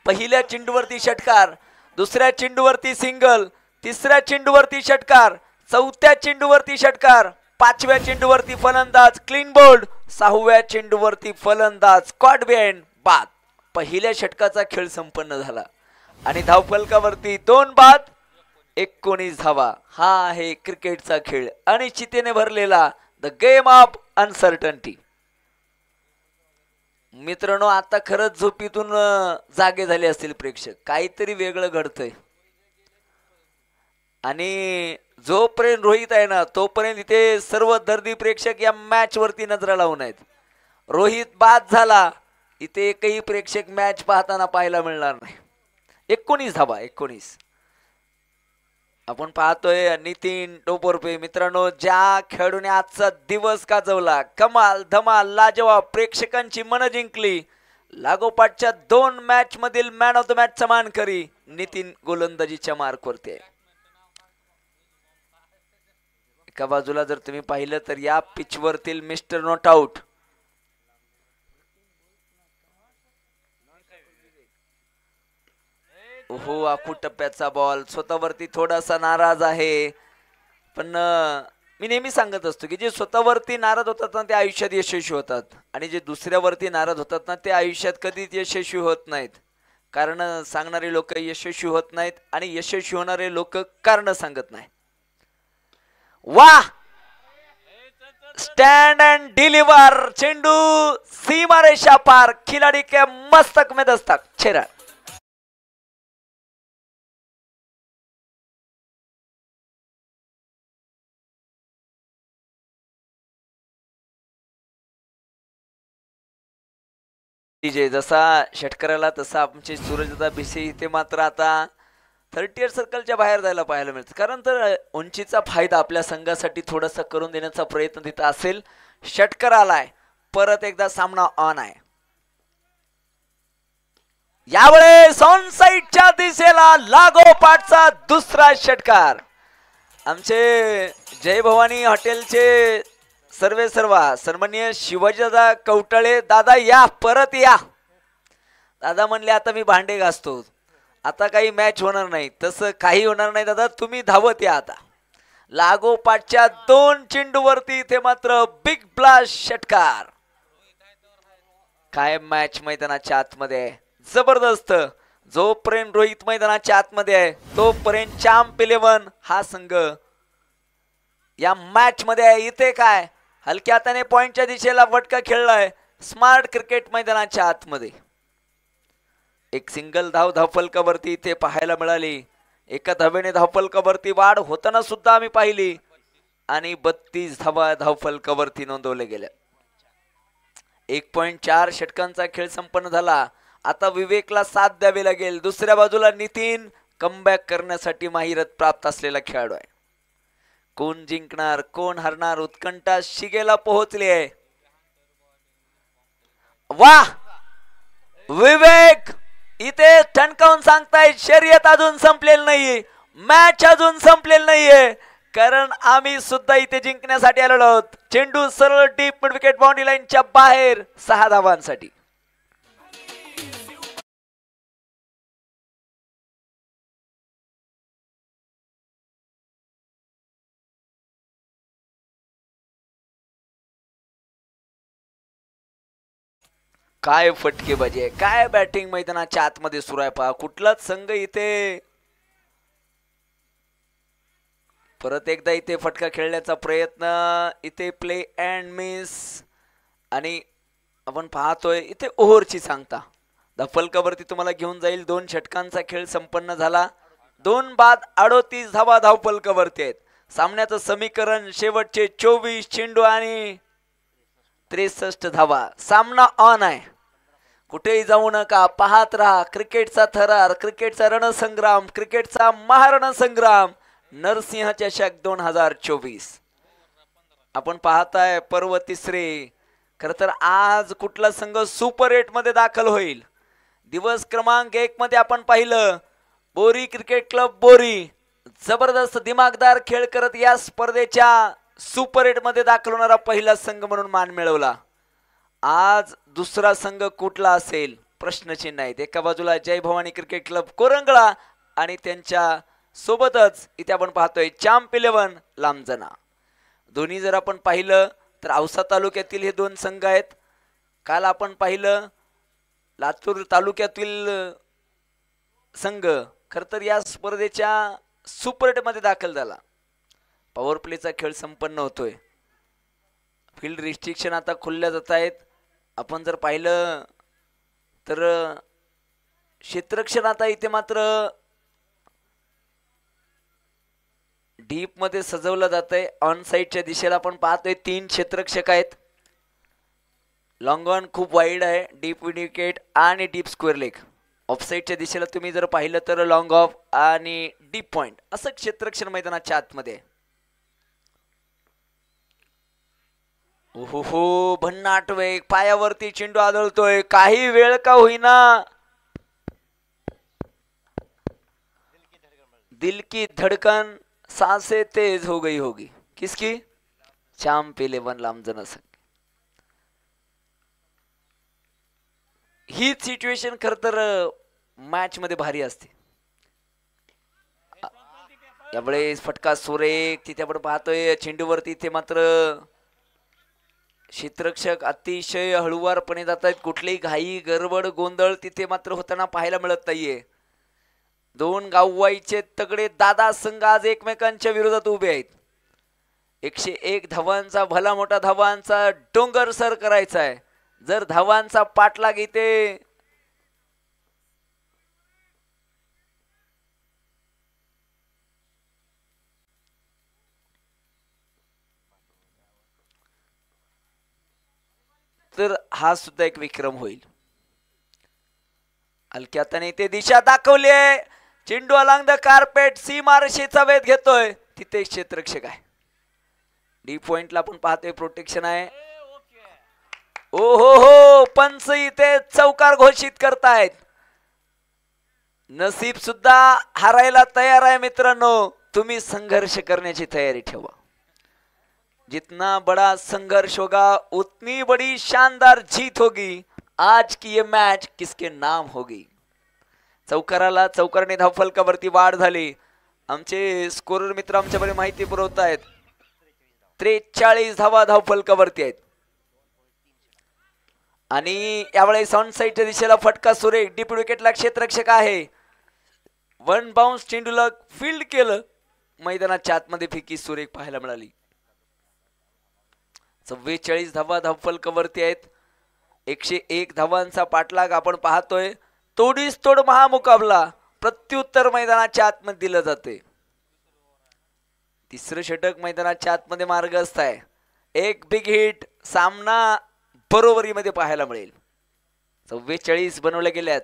पहिल्या चेंडूवरती षटकार, दुसऱ्या चेंडूवरती सिंगल, तिसऱ्या चेंडूवरती षटकार, चौथ्या चेंडूवरती षटकार, पाचव्या चेंडूवरती फलंदाज क्लीन बोल्ड, सहाव्या चेंडूवरती फलंदाज कॉट बिहाइंड बाद. पहिल्या षटकाचा खेळ संपन्न झाला आणि धावफलकावरती 2 बाद 19 धावा. हा आहे क्रिकेटचा खेळ, अनिश्चिततेने भरलेला द गेम ऑफ अनसर्टनिटी. मित्रांनो, आता खरंच झोपीतून जागे झाले असतील प्रेक्षक. काहीतरी वेगळं घडतंय आणि जोपर्यंत रोहित आहे ना तोपर्यंत इथे सर्व दर्दी प्रेक्षक या मॅच वरती नजरा लावून आहेत. रोहित बाद झाला, इथे एकही प्रेक्षक मॅच पाहताना पाहायला मिळणार नाही. 19 धावा 19. आपण पाहतोय नितीन टोपरपे. मित्रांनो, ज्या खेळाडूने आजचा दिवस गाजवला, कमाल धमाल लाजवाब प्रेक्षकांची मन जिंकली, लागोपाठच्या 2 मॅच मधील मॅन ऑफ द मॅच मानकरी नितीन गोलंदाजीच्या मार्कवरती आहे. एका बाजूला जर तुम्ही पाहिलं तर या पिच वरतील मिस्टर नॉट आउट हो आखू टप्प्याचा बॉल स्वतःवरती थोडासा नाराज आहे. पण मी नेहमी सांगत असतो की जे स्वतःवरती नाराज होतात ना ते आयुष्यात यशस्वी होतात आणि जे दुसऱ्यावरती नाराज होतात ना ते आयुष्यात कधीच यशस्वी होत नाहीत. कारण सांगणारे लोक यशस्वी होत नाहीत आणि यशस्वी होणारे लोक कारण सांगत नाही. वाह, स्टँड अँड डिलिव्हर. चेंडू सीमारेषा पार, खिलाडी के मस्तक में दस्तक. छेरा जसा षटकाराला तसा आमचे सूरजदादा भिसे इथे मात्र आता 38 सर्कलच्या बाहेर जायला पाहायला मिळतं. कारण तर उंचीचा फायदा आपल्या संघासाठी थोडासा करून देण्याचा प्रयत्न तिथं असेल. षटकार आलाय, परत एकदा सामना ऑन आहे. यावेळेस ऑन साइडच्या दिशेला लागोपाठचा दुसरा षटकार. आमचे जय भवानी हॉटेलचे सर्वे सर्वा सन्माननीय शिवाजीदादा कवटाळे दादा या, परत या. दादा म्हणले आता मी भांडे घासतो, आता काही मॅच होणार नाही. तसं काही होणार नाही दादा, तुम्ही धावत या. आता लागोपाठच्या 2 चेंडूवरती इथे मात्र बिग ब्लास्ट षटकार. काय मॅच मैदानाच्या आतमध्ये जबरदस्त. जोपर्यंत रोहित मैदानाच्या आतमध्ये आहे तोपर्यंत चॅम्प 11 हा संघ या मॅच मध्ये आहे. इथे काय हलक्या हाताने पॉइंटच्या दिशेला फटका खेळलाय स्मार्ट क्रिकेट मैदानाच्या आतमध्ये. एक सिंगल धाव धावफलकावरती इथे पाहायला मिळाली. एका धावेने धावफलकावरती वाढ होताना सुद्धा आम्ही पाहिली आणि 32 धावा धावफलकावरती नोंदवल्या गेल्या. 1.4 षटकांचा खेळ संपन्न झाला. आता विवेकला साथ द्यावी लागेल. दुसऱ्या बाजूला नितीन कमबॅक करण्यासाठी माहिरत प्राप्त असलेला खेळाडू आहे. कोण जिंकणार कोण हरणार उत्कंठा शिगेला पोहोचली आहे. वाह विवेक इथे ठणकावून सांगताय शर्यत अजून संपलेली नाहीये, मॅच अजून संपलेली नाहीये, कारण आम्ही सुद्धा इथे जिंकण्यासाठी आलेलो आहोत. चेंडू सरळ डीप मिड विकेट बाउंड्री लाईनच्या बाहेर 6 धावांसाठी. काय फटकेबाजी आहे, काय बॅटिंग मैदानाच्या आतमध्ये सुरू आहे पहा. कुठलाच संघ इथे परत एकदा इथे फटका खेळण्याचा प्रयत्न. इथे प्ले अँड मिस आणि आपण पाहतोय इथे ओव्हरची सांगता धावफलकावरती तुम्हाला घेऊन जाईल. 2 षटकांचा खेळ संपन्न झाला. 2 बाद 38 धावा धावफलकावरती आहेत. सामन्याचं समीकरण शेवटचे 24 चेंडू आणि 63 धावा. सामना ऑन आहे. कुठेही जाऊ नका, पाहत राहा. क्रिकेटचा थरार, क्रिकेटचा रणसंग्राम, क्रिकेटचा महारणसंग्राम नरसिंह चषक 2024 आपण पाहताय. पर्व 3. खर तर आज कुठला संघ सुपर 8 मध्ये दाखल होईल. दिवस क्रमांक 1 मध्ये आपण पाहिलं बोरी क्रिकेट क्लब बोरी जबरदस्त दिमागदार खेळ करत या स्पर्धेच्या सुपर 8 मध्ये दाखल होणारा पहिला संघ म्हणून मान मिळवला. आज दुसरा संघ कुठला असेल प्रश्नचिन्ह आहे. एका बाजूला जय भवानी क्रिकेट क्लब कोरंगळा आणि त्यांच्या सोबतच इथे आपण पाहतोय चॅम्प 11 लांबजना. दोन्ही जर आपण पाहिलं तर औसा तालुक्यातील हे 2 संघ आहेत. काल आपण पाहिलं लातूर तालुक्यातील संघ खर तर या स्पर्धेच्या सुपर 8 मध्ये दाखल झाला. पॉवर प्लेचा खेळ संपन्न होतोय. फील्ड रिस्ट्रिक्शन आता खुलल्या जात आहेत. आपण जर पाहिलं तर क्षेत्ररक्षण आता इथे मात्र डीप मध्ये सजवलं जात आहे. ऑन साइडच्या दिशेला आपण पाहतोय 3 क्षेत्ररक्षक आहेत. लॉंग ऑन खूप वाईड आहे. डीप विकेट आणि डीप स्क्वेअर लेग. ऑफ साइडच्या दिशेला तुम्ही जर पाहिलं तर लॉंग ऑफ आणि डीप पॉइंट असं क्षेत्ररक्षण मैदानाच्या आतमध्ये. ओहो भन्नाट वेग, पायावरती चेंडू आदळतोय. काही वेळ का होईना दिल की धड़कन सांसें तेज हो गई होगी. किसकी? चॅम्प 11 लांबजना संघ. ही सिच्युएशन खर तर मॅच मध्ये भारी असते. यावेळेस फटका सुरेख तिथे आपण पाहतोय. चेंडूवरती इथे मात्र क्षेत्ररक्षक अतिशय हळुवारपणे जात आहेत. कुठलीही घाई गडबड गोंधळ तिथे मात्र होताना पाहायला मिळत नाहीये. 2 गाववाईचे तगडे दादा संघ आज एकमेकांच्या विरोधात उभे आहेत. 101 धावांचा भला मोठा धावांचा डोंगर सर करायचा आहे. जर धावांचा पाठलाग इथे तर हा सुद्धा एक विक्रम होईल. हलक्याताने ते दिशा दाखवली आहे. चेंडू अलॉंग द कार्पेट सीमारेषेचा वेध घेतोय. तिथे क्षेत्ररक्षक आहे. डी पॉइंटला आपण पाहतोय प्रोटेक्शन आहे. ओहो हो पंच इथे चौकार घोषित करतायत. नसीब सुद्धा हारायला तयार आहे मित्रांनो. तुम्ही संघर्ष करण्याची तयारी ठेवा. जितना बड़ा संघर्ष होगा उतनी बड़ी शानदार जीत होगी. आज की ये मैच किसके नाम होगी. चौकाराला चौकाराने धावफलकावरती वाढ झाली. आमचे स्कोरर मित्र आमच्याकडे माहिती पुरवतायत. 43 धावा धावफलकावरती आहेत आणि यावेळी साऊंड साईडच्या दिशेला फटका सुरेख. डीप विकेटला क्षेत्ररक्षक आहे. वन बाउन्स चेंडूला फील्ड केलं. मैदानाच्या आतमध्ये फेकी सुरेख पाहायला मिळाली. 44 धावा धावफलकावरती आहेत. 101 धावांचा पाठलाग आपण पाहतोय. तोडीस तोड महामुकाबला प्रत्युत्तर मैदानाच्या आतमध्ये दिलं जाते. तिसरं षटक मैदानाच्या आतमध्ये मार्गस्थ आहे. एक बिग हिट सामना बरोबरीमध्ये पाहायला मिळेल. 44 बनवल्या गेल्यात.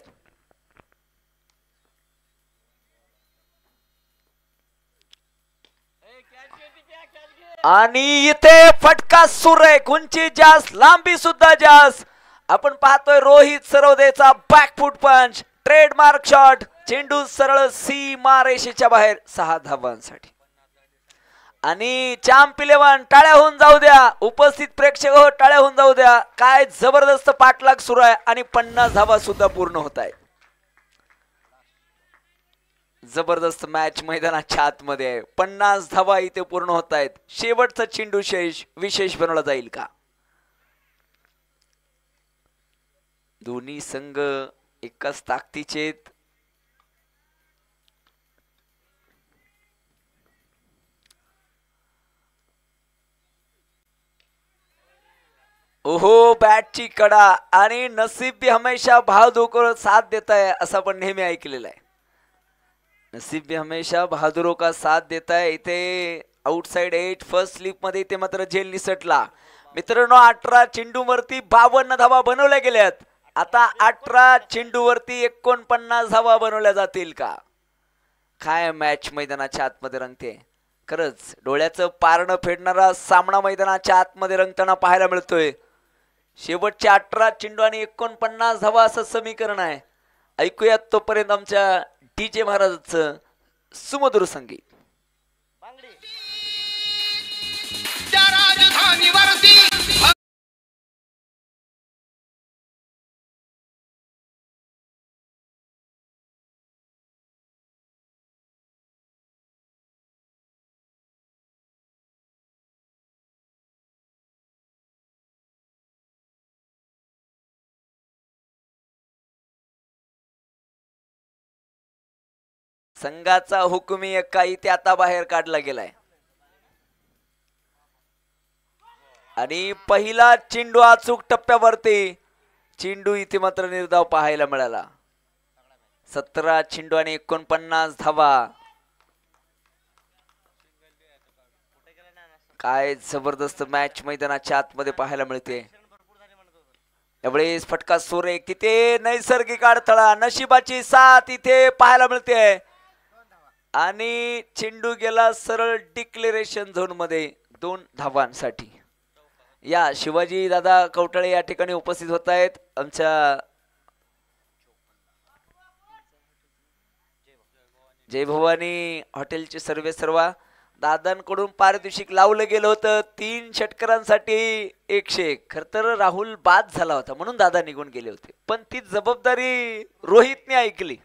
आणि इथे फटका सुरेख. उंची जास्त, लांबी सुद्धा जास्त. आपण पाहतोय रोहित सरवदेचा बॅकफूट पंच, ट्रेडमार्क शॉट. चेंडू सरळ सीमा रेषेच्या बाहेर 6 धावांसाठी. आणि चॅम्प 11 टाळ्या होऊन जाऊ द्या. उपस्थित प्रेक्षक हो, टाळ्या होऊन जाऊ द्या. काय जबरदस्त पाठलाग सुरू आहे आणि 50 धावा सुद्धा पूर्ण होत आहेत. जबरदस्त मॅच मैदानाच्या आतमध्ये आहे. 50 धावा इथे पूर्ण होत आहेत. शेवटचा चेंडू विशेष बनवला जाईल का? दोन्ही संघ एकाच ताकदीचे. ओहो, बॅटची कडा आणि नसीब भी हमेशा बहादुर साथ देता है असं आपण नेहमी ऐकलेलं आहे. नसीब भी हमेशा बहादुरों का साथ देता है. इथे आउटसाइड 8 फर्स्ट स्लिप मध्ये इथे मात्र झेल निसटला. मित्रांनो, 18 चेंडूवरती 52 धावा बनवल्या गेल्यात. आता 18 चेंडूवरती 49 धावा बनवल्या जातील का? काय मॅच मैदानाच्या आतमध्ये रंगते. खरंच डोळ्याचं पारणं फेडणारा सामना मैदानाच्या आतमध्ये रंगताना पाहायला मिळतोय. शेवटचे 18 चेंडू आणि 49 धावा असं समीकरण आहे. ऐकूयात तोपर्यंत आमच्या डीजे महाराजचं सुमधुर संगीत. संघाचा हुकुमी एक्का इथे आता बाहेर काढला गेलाय. आणि पहिला चेंडू अचूक टप्प्यावरती. चेंडू इथे मात्र निर्धाव पाहायला मिळाला. 17 चेंडू आणि 49 धावा. काय जबरदस्त मॅच मैदानाच्या आतमध्ये पाहायला मिळते. यावेळेस फटका सुरेख. तिथे नैसर्गिक अडथळा, नशिबाची साथ इथे पाहायला मिळते. आणि चेंडू गेला सरळ डिक्लेरेशन झोन मध्ये 2 धावांसाठी. या शिवाजी दादा कवटाळे या ठिकाणी उपस्थित होत आहेत. आमच्या जय भवानी हॉटेलचे सर्वेसर्वा दादांकडून पारितोषिक लावलं गेलं होतं 3 षटकारांसाठी 101. खर तर राहुल बाद झाला होता म्हणून दादा निघून गेले होते. पण ती जबाबदारी रोहितने ऐकली.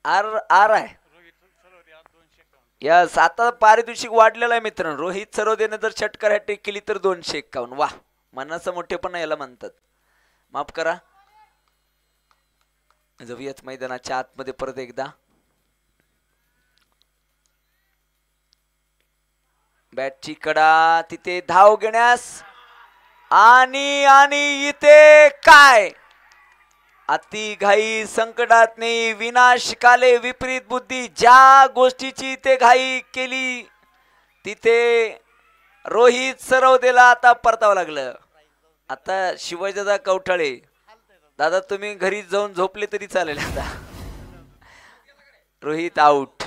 आर आहे. या 7 पारितोषिक वाढलेलं आहे मित्रांनो. रोहित सरवदेने जर षटकार हॅट्रिक केली तर 251. वाह, मनाचं मोठेपणा याला म्हणतात. माफ करा. जाऊयात मैदानाच्या आतमध्ये परत एकदा. बॅटची कडा. तिथे धाव घेण्यास आणि इथे काय अति घाई संकटातनी विनाशकाले विपरीत बुद्धी. ज्या गोष्टीची ते घाई केली तिथे रोहित सरवदेला आता परतावं लागलं. आता शिवाजीदादा कवठाळे दादा तुम्ही घरी जाऊन झोपले तरी चालेल. आता रोहित आउट.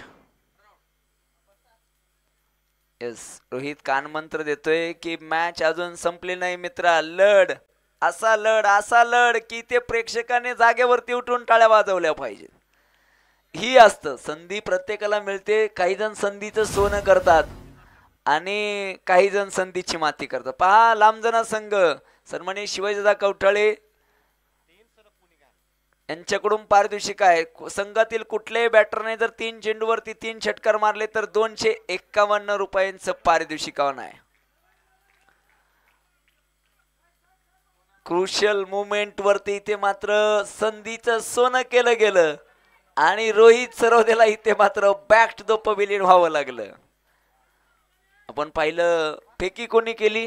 यस, रोहित कानमंत्र देतोय की मॅच अजून संपली नाही मित्रा. लढ असा लढ की ते प्रेक्षकाने जागेवरती उठून टाळ्या वाजवल्या पाहिजेत. ही असतं संधी प्रत्येकाला मिळते. काही जण संधीचं सोनं करतात आणि काही जण संधीची माती करतात. पहा लांबजना संघ सन्माननीय शिवाजीदादा कवठाळे यांच्याकडून पारितोषिक आहे. संघातील कुठल्याही बॅटरने जर 3 चेंडूवरती 3 षटकार मारले तर 251 रुपयांचं पारितोषिक आहे. क्रुशियल मुवमेंट वरती इथे मात्र संधीचं सोनं केलं गेलं आणि रोहित सरवदेला इथे मात्र बॅक टू द पवेलियन व्हावं लागलं. आपण पाहिलं फेकी कोणी केली?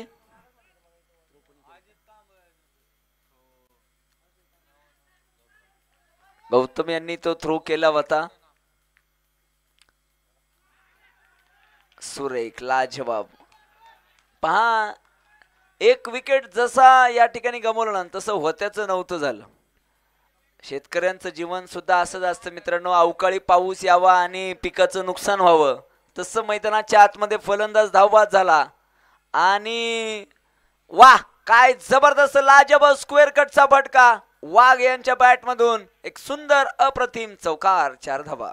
गौतम यांनी तो थ्रो केला होता. सुरेख लाजवाब. पहा एक विकेट जसा या ठिकाणी गमावला ना तसं होत्याचं नव्हतं झालं. शेतकऱ्यांचं जीवन सुद्धा असंच असतं मित्रांनो. अवकाळी पाऊस यावा आणि पिकाचं नुकसान व्हावं. तसं मैदानाच्या आतमध्ये फलंदाज धावबाद झाला आणि वाह काय जबरदस्त लाजवाब स्क्वेअर कटचा फटका. वाघ यांच्या बॅट मधून एक सुंदर अप्रतिम चौकार. 4 धावा.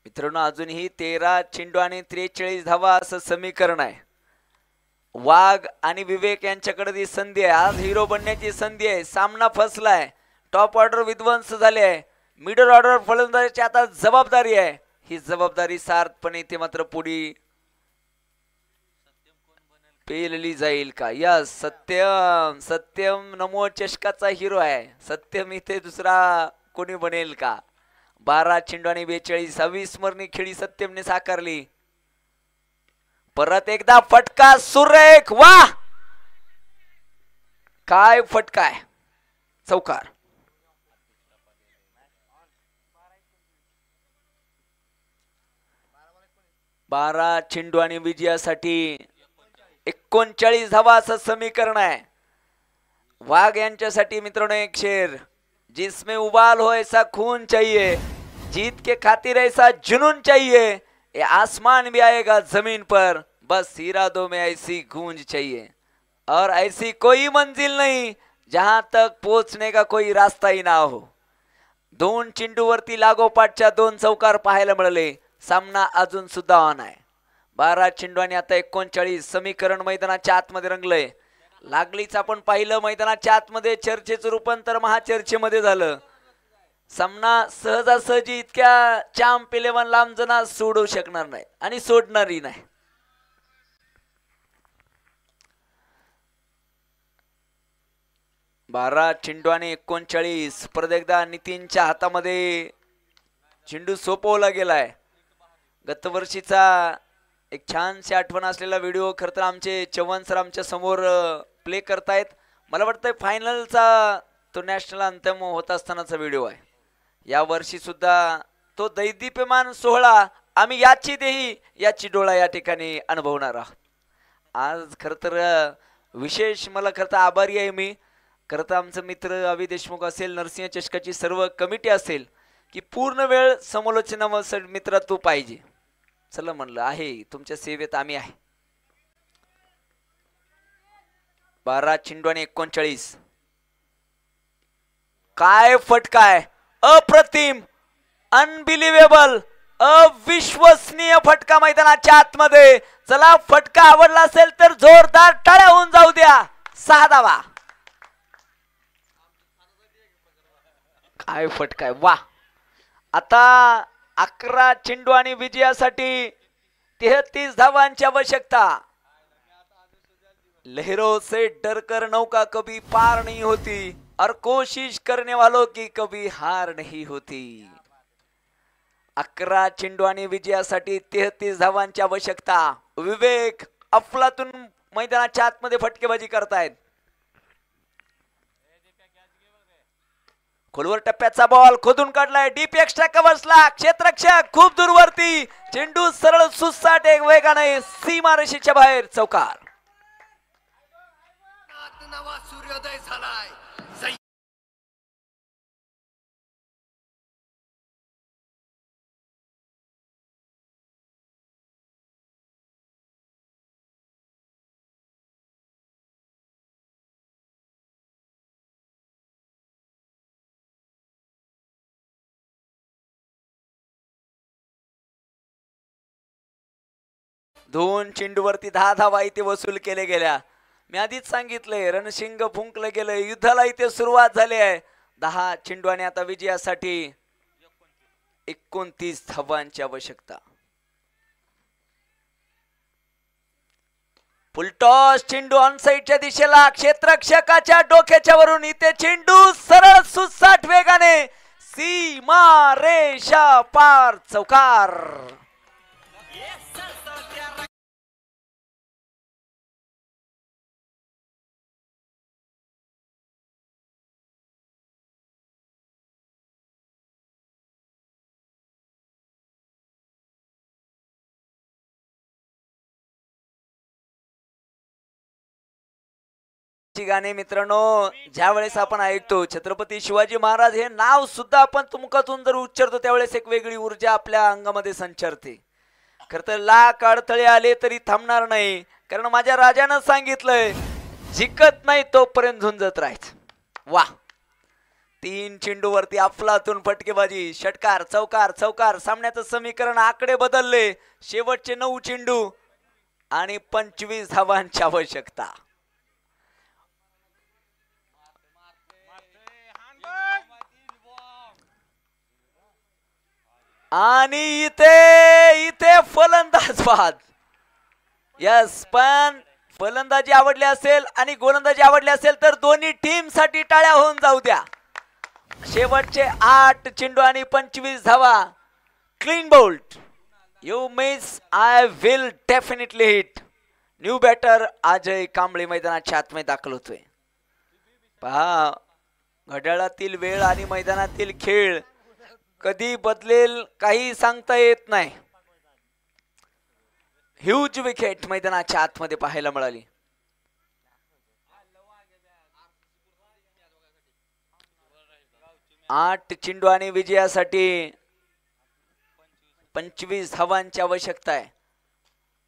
मित्रांनो अजूनही 13 चेंडू आणि 43 धावा असं समीकरण आहे. वाघ आणि विवेक यांच्याकडे ती संधी आहे. आज हिरो बनण्याची संधी आहे. सामना फसलाय. टॉप ऑर्डर विध्वंस झाले आहे. मिडल ऑर्डर फलंदाजाची आता जबाबदारी आहे. ही जबाबदारी सार्थपणे इथे मात्र पुढे पेलली जाईल का? यस सत्यम. सत्यम नमो चषकाचा हिरो आहे. सत्यम इथे दुसरा कोणी बनेल का? 12 चेंडू आणि 42 अविस्मरणीय खेळी सत्यमने साकारली. परत एकदा फटका सुरेख. वाह काय फटका आहे. चौकार. 12 चेंडू आणि विजयासाठी 39 धावा असं समीकरण आहे. वाघ यांच्यासाठी मित्रांनो एक शेर. जिसमें उबाल हो ऐसा खून चाहिए, जीत के खातिर ऐसा जुनून चाहिए, ये आसमान भी आएगा जमीन पर, बस इरादों में ऐसी गूंज चाहिए, और ऐसी कोई मंजिल नहीं जहां तक पोहोचने का कोई रास्ता ही ना हो. 2 चेंडूवरती लागोपाठच्या 2 चौकार पाहायला मिळाले. सामना अजून सुद्धा ऑन आहे. 12 चेंडू आणि आता 39. समीकरण मैदानाच्या आतमध्ये रंगलंय. लागलीच आपण पाहिलं मैदानाच्या आतमध्ये चर्चेचं रूपांतर महाचर्चेमध्ये झालं. सामना सहजासहजी इतक्या चॅम्प 11 लांब जना सोडू शकणार नाही आणि सोडणारही नाही. बारा चेंडू आणि 39. परत एकदा नितीनच्या हातामध्ये चेंडू सोपवला गेलाय. गतवर्षीचा एक छानशी आठवण असलेला व्हिडिओ खरं तर आमचे चव्हाण सर आमच्या समोर प्ले करतायत. मला वाटतं फायनलचा तो नॅशनल अंथम होत असतानाचा व्हिडिओ आहे. या वर्षी सुद्धा तो दैदीप्यमान सोहळा आम्ही याची देही याची डोळा या ठिकाणी अनुभवणार आहोत. आज खरं तर विशेष मला खरं तर आभारी आहे मी. खरं तर आमचं मित्र अभि देशमुख असेल, नरसिंह चषकाची सर्व कमिटी असेल की पूर्ण वेळ समालोचनामध्ये मित्र तू पाहिजे. चला म्हणलं आहे तुमच्या सेवेत आम्ही आहे. 12 चेंडू आणि 39. काय फटकाय. अप्रतिम, अनबिलिव्हेबल, अविश्वसनीय फटका मैदानाच्या आतमध्ये. चला फटका आवडला असेल तर जोरदार टाळ्या होऊन जाऊ द्या. 6 धावा. काय फटकाय. वा आता 11 चेंडू आणि विजयासाठी 33 धावांची आवश्यकता. लहरों से डर कर नौका कभी पार नहीं होती और कोशिश करने वालों की कभी हार नहीं होती. 11 चेंडू आणि विजयासाठी 33 धावांची आवश्यकता. विवेक अफलातून मैदानाच्या आतमध्ये फटकेबाजी करतायत. खोलवर टप्प्याचा बॉल खोदून काढलाय. डीप एक्स्ट्रा कव्हर्सला क्षेत्ररक्षक खूप दूरवरती. चेंडू सरळ सुसाट एक वेगाने सीमारेषेच्या बाहेर. चौकार. नवा सूर्योदय झालाय. दोन चेंडूवरती 10 धावा इथे वसूल केले गेल्या. मी आधीच सांगितलंय रणशिंग फुंकलं गेलंय. युद्धाला इथे सुरुवात झाली आहे. 10 चेंडू आणि आता विजयासाठी 29 धावांची आवश्यकता. फुलटॉस चेंडू ऑन साइडच्या दिशेला क्षेत्ररक्षकाच्या डोक्याच्या वरून इथे चेंडू सरळ सुसाट वेगाने सीमा रेषा पार चौकार. गाणे मित्रांनो ज्या वेळेस आपण ऐकतो छत्रपती शिवाजी महाराज हे नाव सुद्धा आपण तुमकातून जर उच्चारतो त्यावेळेस एक वेगळी ऊर्जा आपल्या अंगामध्ये संचारते. खर तर लाख अडथळे आले तरी थांबणार नाही, कारण माझ्या राजानं सांगितलंय जिंकत नाही तोपर्यंत झुंजत राहायचं. वा, 3 चेंडूवरती अफलातून फटकेबाजी, षटकार चौकार चौकार. सामन्याचं समीकरण आकडे बदलले. शेवटचे 9 चेंडू आणि 25 धावांची आवश्यकता. आणि इथे फलंदाज बाद. यस, पण फलंदाजी आवडली असेल आणि गोलंदाजी आवडली असेल तर दोन्ही टीम साठी टाळ्या होऊन जाऊ द्या. शेवटचे 8 चेंडू आणि 25 धावा. Clean bowled. You miss, I will definitely hit. New batter Ajay Kamble मैदानाच्या आतमध्ये दाखल होतोय. पहा, घड्याळातील वेळ आणि मैदानातील खेळ कधी बदलेल काही सांगता येत नाही. ह्यूज विकेट मैदानाच्या आतमध्ये पाहायला मिळाली. आठ चेंडू आणि विजयासाठी 25 धावांची आवश्यकता आहे.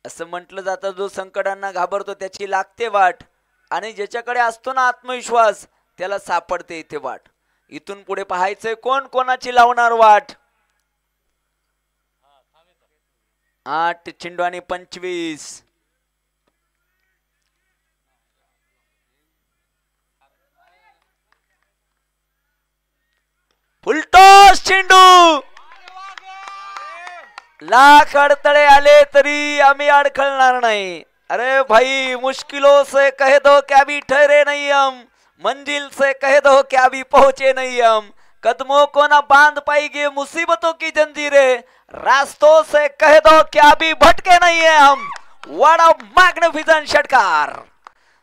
असं म्हटलं जातं जो संकटांना घाबरतो त्याची लागते वाट, आणि ज्याच्याकडे असतो ना आत्मविश्वास त्याला सापडते इथे वाट. इथून पुढे पाहायचंय कोण कोणाची लावणार वाट. 8 चेंडू आणि 25. फुलटॉस चेंडू. लाख अडथळे आले तरी आम्ही अडखळणार नाही. अरे भाई, मुश्किलों से कह दो क्या भी ठहरे नहीं हम, मंजिल से कह दो क्या भी पहुंचे नहीं हम, कदमों को ना बांध पाएंगे मुसीबतों की जंजीरें, रास्तों से कह दो क्या भी भटके नहीं है हम. व्हाट अ मॅग्निफिसंट षटकार.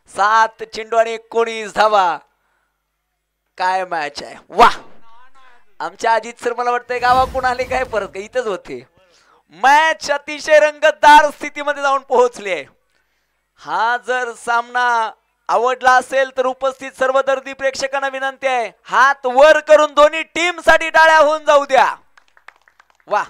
7 चेंडू आणि 19 धावा. काय मॅच आहे. वाह, आमच्या अजित सर मला वाटतंय गावाकडून आले काय परत काय इथंच होते. मॅच अतिशय रंगतदार स्थितीमध्ये जाऊन पोहोचली आहे. हा जर सामना आवडला असेल तर उपस्थित सर्व दर्दी प्रेक्षकांना विनंती आहे हात वर करून दोन्ही टीम साठी टाळ्या होऊन जाऊ द्या. वा,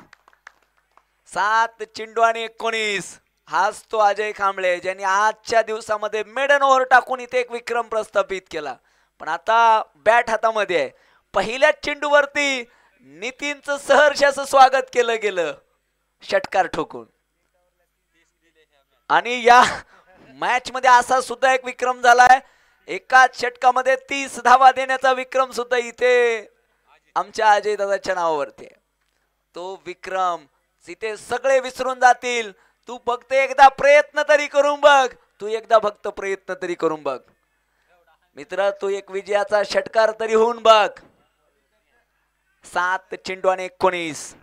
7 चेंडू आणि 19. हाच तो अजय कांबळे ज्यांनी आजच्या दिवसामध्ये मेडन ओव्हर टाकून इथे एक विक्रम प्रस्थापित केला. पण आता बॅट हातामध्ये आहे. पहिल्या चेंडूवरती नितीनचं सहर्ष असं स्वागत केलं गेलं षटकार ठोकून. आणि या मॅच मध्ये असा सुद्धा एक विक्रम झालाय. एकाच षटकामध्ये 30 धावा देण्याचा विक्रम सुद्धा इथे आमच्या अजय दादाच्या नावावरती. तो विक्रम इथे सगळे विसरून जातील. तू फक्त एकदा प्रयत्न तरी करून बघ. तू एकदा फक्त प्रयत्न तरी करून बघ मित्र. तू एक विजयाचा षटकार तरी होऊन बघ. 7 चेंडू आणि 19.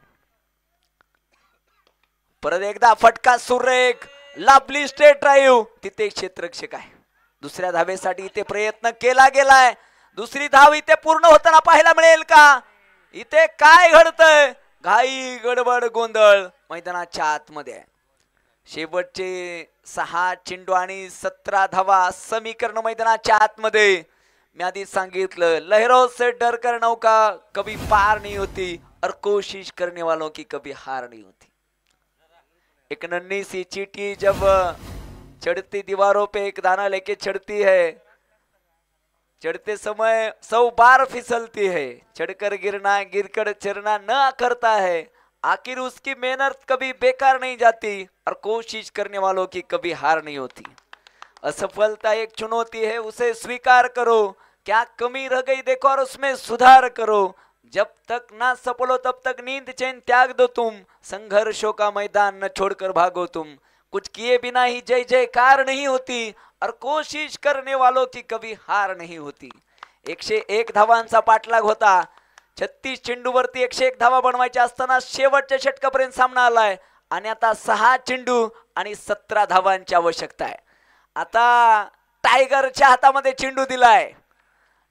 परत एकदा फटका सुरेख. लाभली स्ट्रेट ड्राईव्ह. तिथे क्षेत्ररक्षक आहे. दुसऱ्या धावेसाठी इथे प्रयत्न केला गेलाय. दुसरी धाव इथे पूर्ण होताना पाहायला मिळेल का. इथे काय घडतंय. घाई गडबड गोंधळ मैदानाच्या आतमध्ये. शेवटचे 6 चेंडू आणि 17 धावा. समीकरण मैदानाच्या आतमध्ये. मी आधी सांगितलं लहरों से डर कर नौका कभी पार नहीं होती और कोशिश करने वालों की कभी हार नहीं होती. एक नन्ही सी चींटी जब चढ़ती दीवारों पे एक दाना लेके चढ़ती है, चढ़ते समय 100 बार फिसलती है, चढ़कर गिरना गिरकर चढ़ना न करता है, आखिर उसकी मेहनत कभी बेकार नहीं जाती और कोशिश करने वालों की कभी हार नहीं होती. असफलता एक चुनौती है, उसे स्वीकार करो. क्या कमी रह गई देखो और उसमें सुधार करो. जब तक ना सफल हो तब तक नींद चैन त्याग दो तुम. संघर्षों का मैदान न छोड़कर भागो तुम. कुछ किए बिना ही जय जयकार नहीं होती और कोशिश करने वालों की कभी हार नहीं होती. 101 धावांचा पाठलाग होता. 36 चेंडूवरती 101 धावा बनवायच्या असताना शेवटच्या षटकापर्यंत सामना आलाय आणि आता 6 चेंडू आणि 17 धावांची आवश्यकता आहे. आता टायगरच्या हातामध्ये चेंडू दिलाय.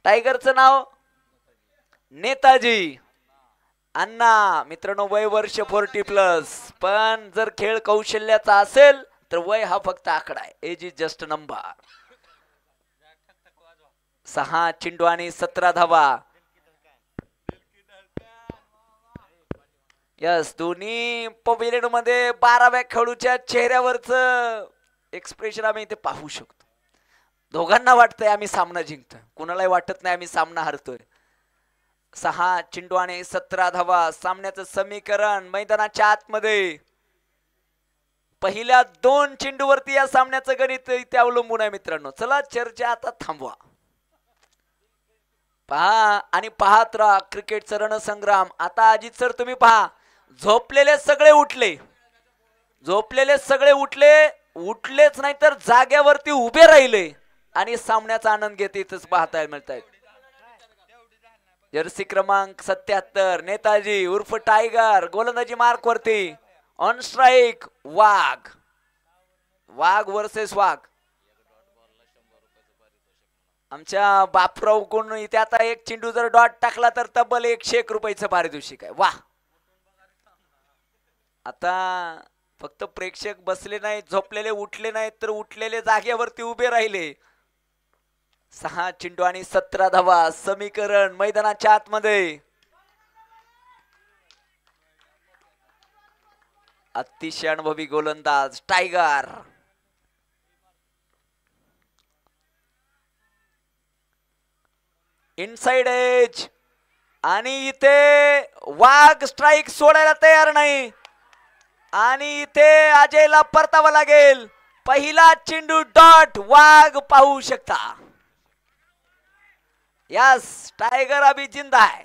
टायगरचं नाव नेताजी अण्णा. मित्रांनो वय वर्ष 40+. पण जर खेळ कौशल्याचा असेल तर वय हा फक्त आकडा आहे. Age is just number. 6 चेंडू आणि 17 धावा. यस दोन्ही पवेलियन मध्ये 12व्या खेळूच्या चेहऱ्यावरच एक्सप्रेशन आम्ही इथे पाहू शकतो. दोघांना वाटतंय आम्ही सामना जिंकतोय, कुणालाही वाटत नाही आम्ही सामना हरतोय. 6 चेंडू आणि 17 धावा. सामन्याचं समीकरण मैदानाच्या आतमध्ये पहिल्या 2 चेंडूवरती या सामन्याचं गणित इथे अवलंबून आहे. मित्रांनो चला चर्चा आता थांबवा. पहा आणि पाहत राहा क्रिकेटचा रणसंग्राम. आता अजित सर तुम्ही पहा, झोपलेले सगळे उठले, झोपलेले सगळे उठले, उठलेच नाही तर जाग्यावरती उभे राहिले आणि सामन्याचा आनंद घेत इथंच पाहताय मिळतायत. जर्सी क्रमांक 77 नेताजी उर्फ टायगर गोलंदाजी मार्क वरती. On strike Wagh. Wagh versus Wagh. आमच्या बापराव कोण इथे आता एक चेंडू जर डॉट टाकला तर तब्बल 101 रुपयाचं पारितोषिक आहे. वाह. आता फक्त प्रेक्षक बसले नाही, झोपलेले उठले नाहीत तर उठलेले जागेवरती उभे राहिले. 6 चेंडू आणि 17 धावा. समीकरण मैदानाच्या आतमध्ये अतिशय अनुभवी गोलंदाज टायगर. इनसाइड एज आणि इथे वाघ स्ट्राइक सोडायला तयार नाही आणि इथे अजयला परतावा लागेल. पहिला चेंडू डॉट. वाघ पाहू शकता. यस टायगर अभी जिंदा आहे.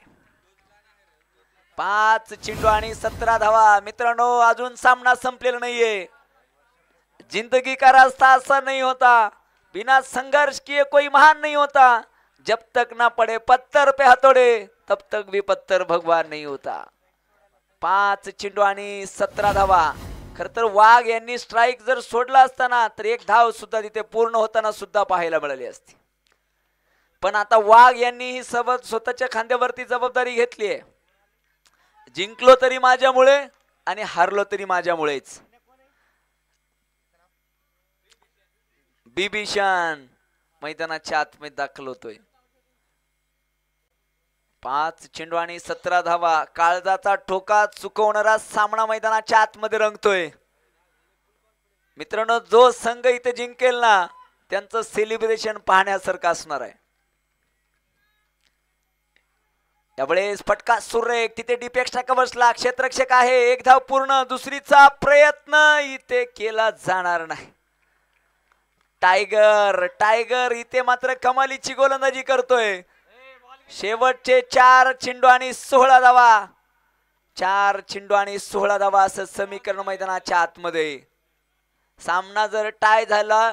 5 चेंडू आणि 17 धावा. मित्रांनो अजून सामना संपलेला नाहीये. जिंदगी का रास्ता आसान नहीं होता, बिना संघर्ष किए कोई महान नहीं होता. जब तक ना पड़े पत्थर पे हथौड़े तब तक भी पत्थर भगवान नहीं होता. 5 चेंडू आणि 17 धावा. खर तर वाघ यांनी स्ट्राइक जर सोडला असताना तर एक धाव सुद्धा तिथे पूर्ण होताना सुद्धा पाहायला मिळाली असती. पण आता वाघ यांनी ही स्वतःच्या खांद्यावरती जबाबदारी घेतली आहे. जिंकलो तरी माझ्यामुळे आणि हारलो तरी माझ्यामुळेच. बिभीषण मैदानाच्या आतमध्ये दाखल होतोय. 5 चेंडू आणि 17 धावा. काळजाचा ठोका चुकवणारा सामना मैदानाच्या आतमध्ये रंगतोय. मित्रांनो जो संघ इथे जिंकेल ना त्यांचं सेलिब्रेशन पाहण्यासारखं असणार आहे. यावेळेस फटका सुरेख. तिथे डिपेक्स्ट्रा कव्हर्सला क्षेत्ररक्षक आहे. एक धाव पूर्ण. दुसरीचा प्रयत्न इथे केला जाणार नाही. टायगर इथे मात्र कमालीची गोलंदाजी करतोय. शेवटचे 4 चेंडू आणि 16 धावा. 4 चेंडू आणि 16 धावा असं समीकरण मैदानाच्या आतमध्ये. सामना जर टाय झाला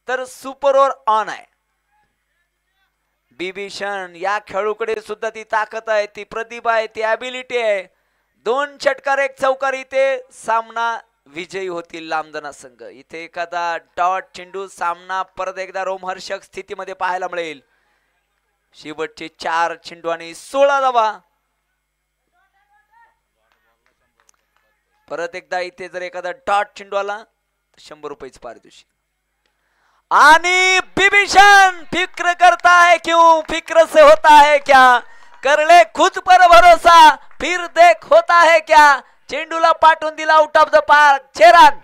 तर सुपर ओव्हर ऑन आहे. बिभीषण या खेळूकडे सुद्धा ती ताकद आहे, ती प्रतिभा आहे, ती ॲबिलिटी आहे. 2 षटकार 1 चौकार इथे सामना विजयी होतील लांबदना संघ. इथे एखादा डॉट चेंडू सामना परत एकदा रोमहर्षक स्थितीमध्ये पाहायला मिळेल. शेवटचे 4 चेंडू आणि 16 धावा. परत एकदा इथे जर एखादा डॉट चेंडू आला तर 100 रुपयाचं पारितोषिक. आणि बिभीषण फिक्र करता है क्यों, फिक्र से होता है क्या, कर ले खुद पर भरोसा फिर देख होता है क्या. चेंडूला पाठवून दिला out of the park. 6 run.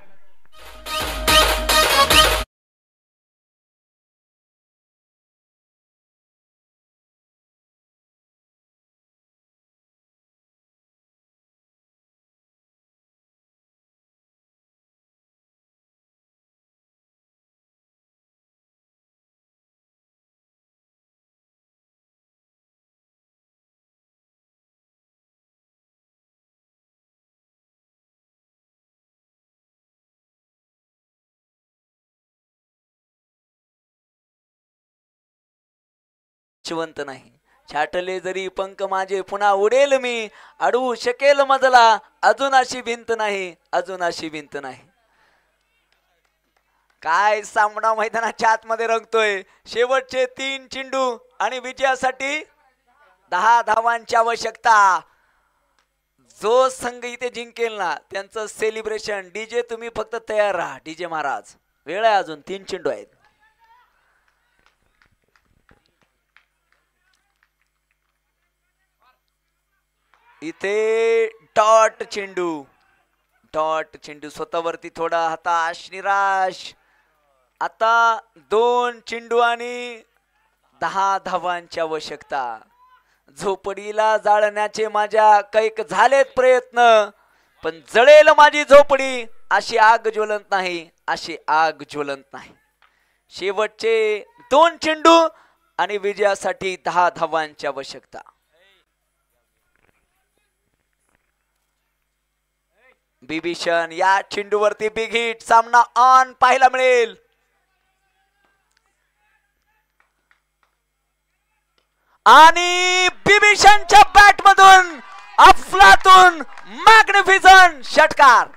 इच्छुवंत नाही. छाटले जरी पंख माझे पुन्हा उडेल मी, अडवू शकेल मजला अजून अशी भिंत नाही, अजून अशी भिंत नाही. काय सामना मैदानाच्या आतमध्ये रंगतोय. शेवटचे 3 चेंडू आणि विजयासाठी 10 धावांची आवश्यकता. जो संघ इथे जिंकेल ना त्यांचं सेलिब्रेशन. डीजे तुम्ही फक्त तयार राहा. डीजे महाराज वेळ आहे, अजून 3 चेंडू आहेत. इथे डॉट चेंडू, डॉट चेंडू स्वतःवरती थोडा हताश निराश. आता 2 चेंडू आणि 10 धावांची आवश्यकता. झोपडीला जाळण्याचे माझ्या कैक झालेत प्रयत्न, पण जळेल माझी झोपडी अशी आग ज्वलंत नाही, अशी आग ज्वलंत नाही. शेवटचे 2 चेंडू आणि विजयासाठी 10 धावांची आवश्यकता. बिभीषण या चेंडूवरती बिग हिट. सामना ऑन पाहायला मिळेल. आणि बिभीषणच्या बॅट मधून अफलातून मॅग्निफिसंट षटकार.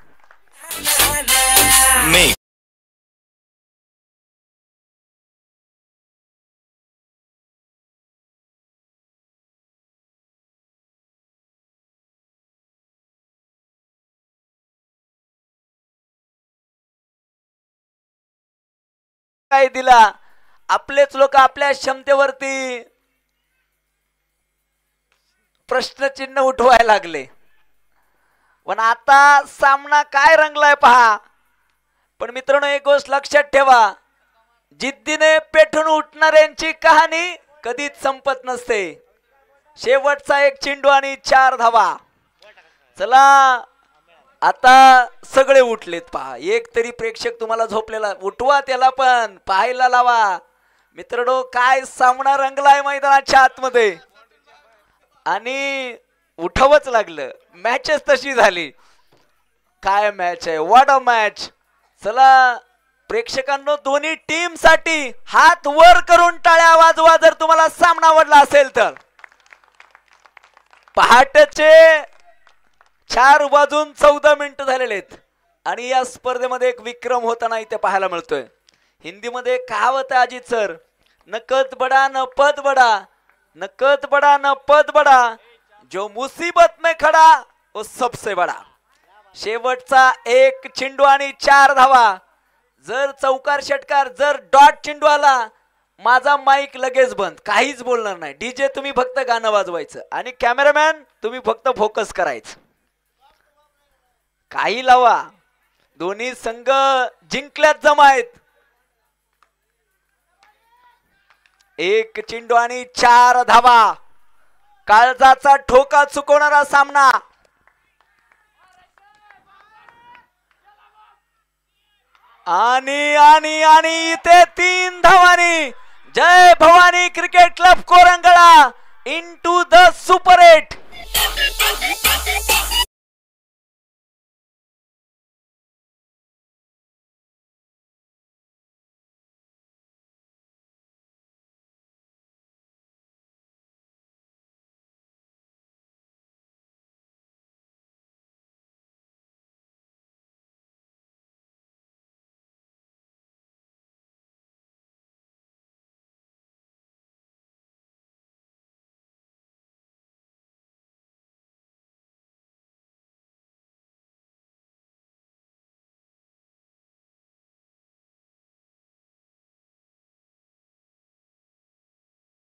काय दिला. आपलेच लोक आपल्या क्षमतेवरती प्रश्नचिन्ह उठवायला लागले. पण आता सामना काय रंगलाय पहा. पण मित्रांनो एक गोष्ट लक्षात ठेवा, जिद्दीने पेटून उठणाऱ्यांची कहाणी कधीच संपत नसते. शेवटचा 1 चेंडू आणि 4 धावा. चला आता सगळे उठलेत पहा. एक तरी प्रेक्षक तुम्हाला झोपलेला उठवा, त्याला पण पाहायला लावा. मित्रांनो काय सामना रंगलाय मैदानाच्या आतमध्ये आणि उठावच लागलं. मॅचच तशी झाली. काय मॅच आहे, व्हॉट अ मॅच. चला प्रेक्षकांनो दोन्ही टीम साठी हात वर करून टाळ्या वाजवा जर तुम्हाला सामना आवडला असेल तर. पहाटेचे 4 वाजून 14 मिनिटं झालेले आहेत आणि या स्पर्धेमध्ये एक विक्रम होताना इथे पाहायला मिळतोय. हिंदीमध्ये कहावत आहे अजित सर, न कद बडा न पद बडा, न कद बडा न पद बडा, जो मुसीबत में खडा वो सबसे बडा. शेवटचा 1 चेंडू आणि 4 धावा. जर चौकार षटकार, जर डॉट चेंडू आला माझा माईक लगेच बंद, काहीच बोलणार नाही. डीजे तुम्ही फक्त गाणं वाजवायचं आणि कॅमेरामॅन तुम्ही फक्त फोकस करायचं. काही लावा. दोन्ही संघ जिंकल्यात जमायत. 1 चेंडू आणि 4 धावा. काळजाचा ठोका चुकवणारा सामना. आणि आणि आणि इथे 3 धावांनी Jay Bhavani cricket club Korangala into the super 8.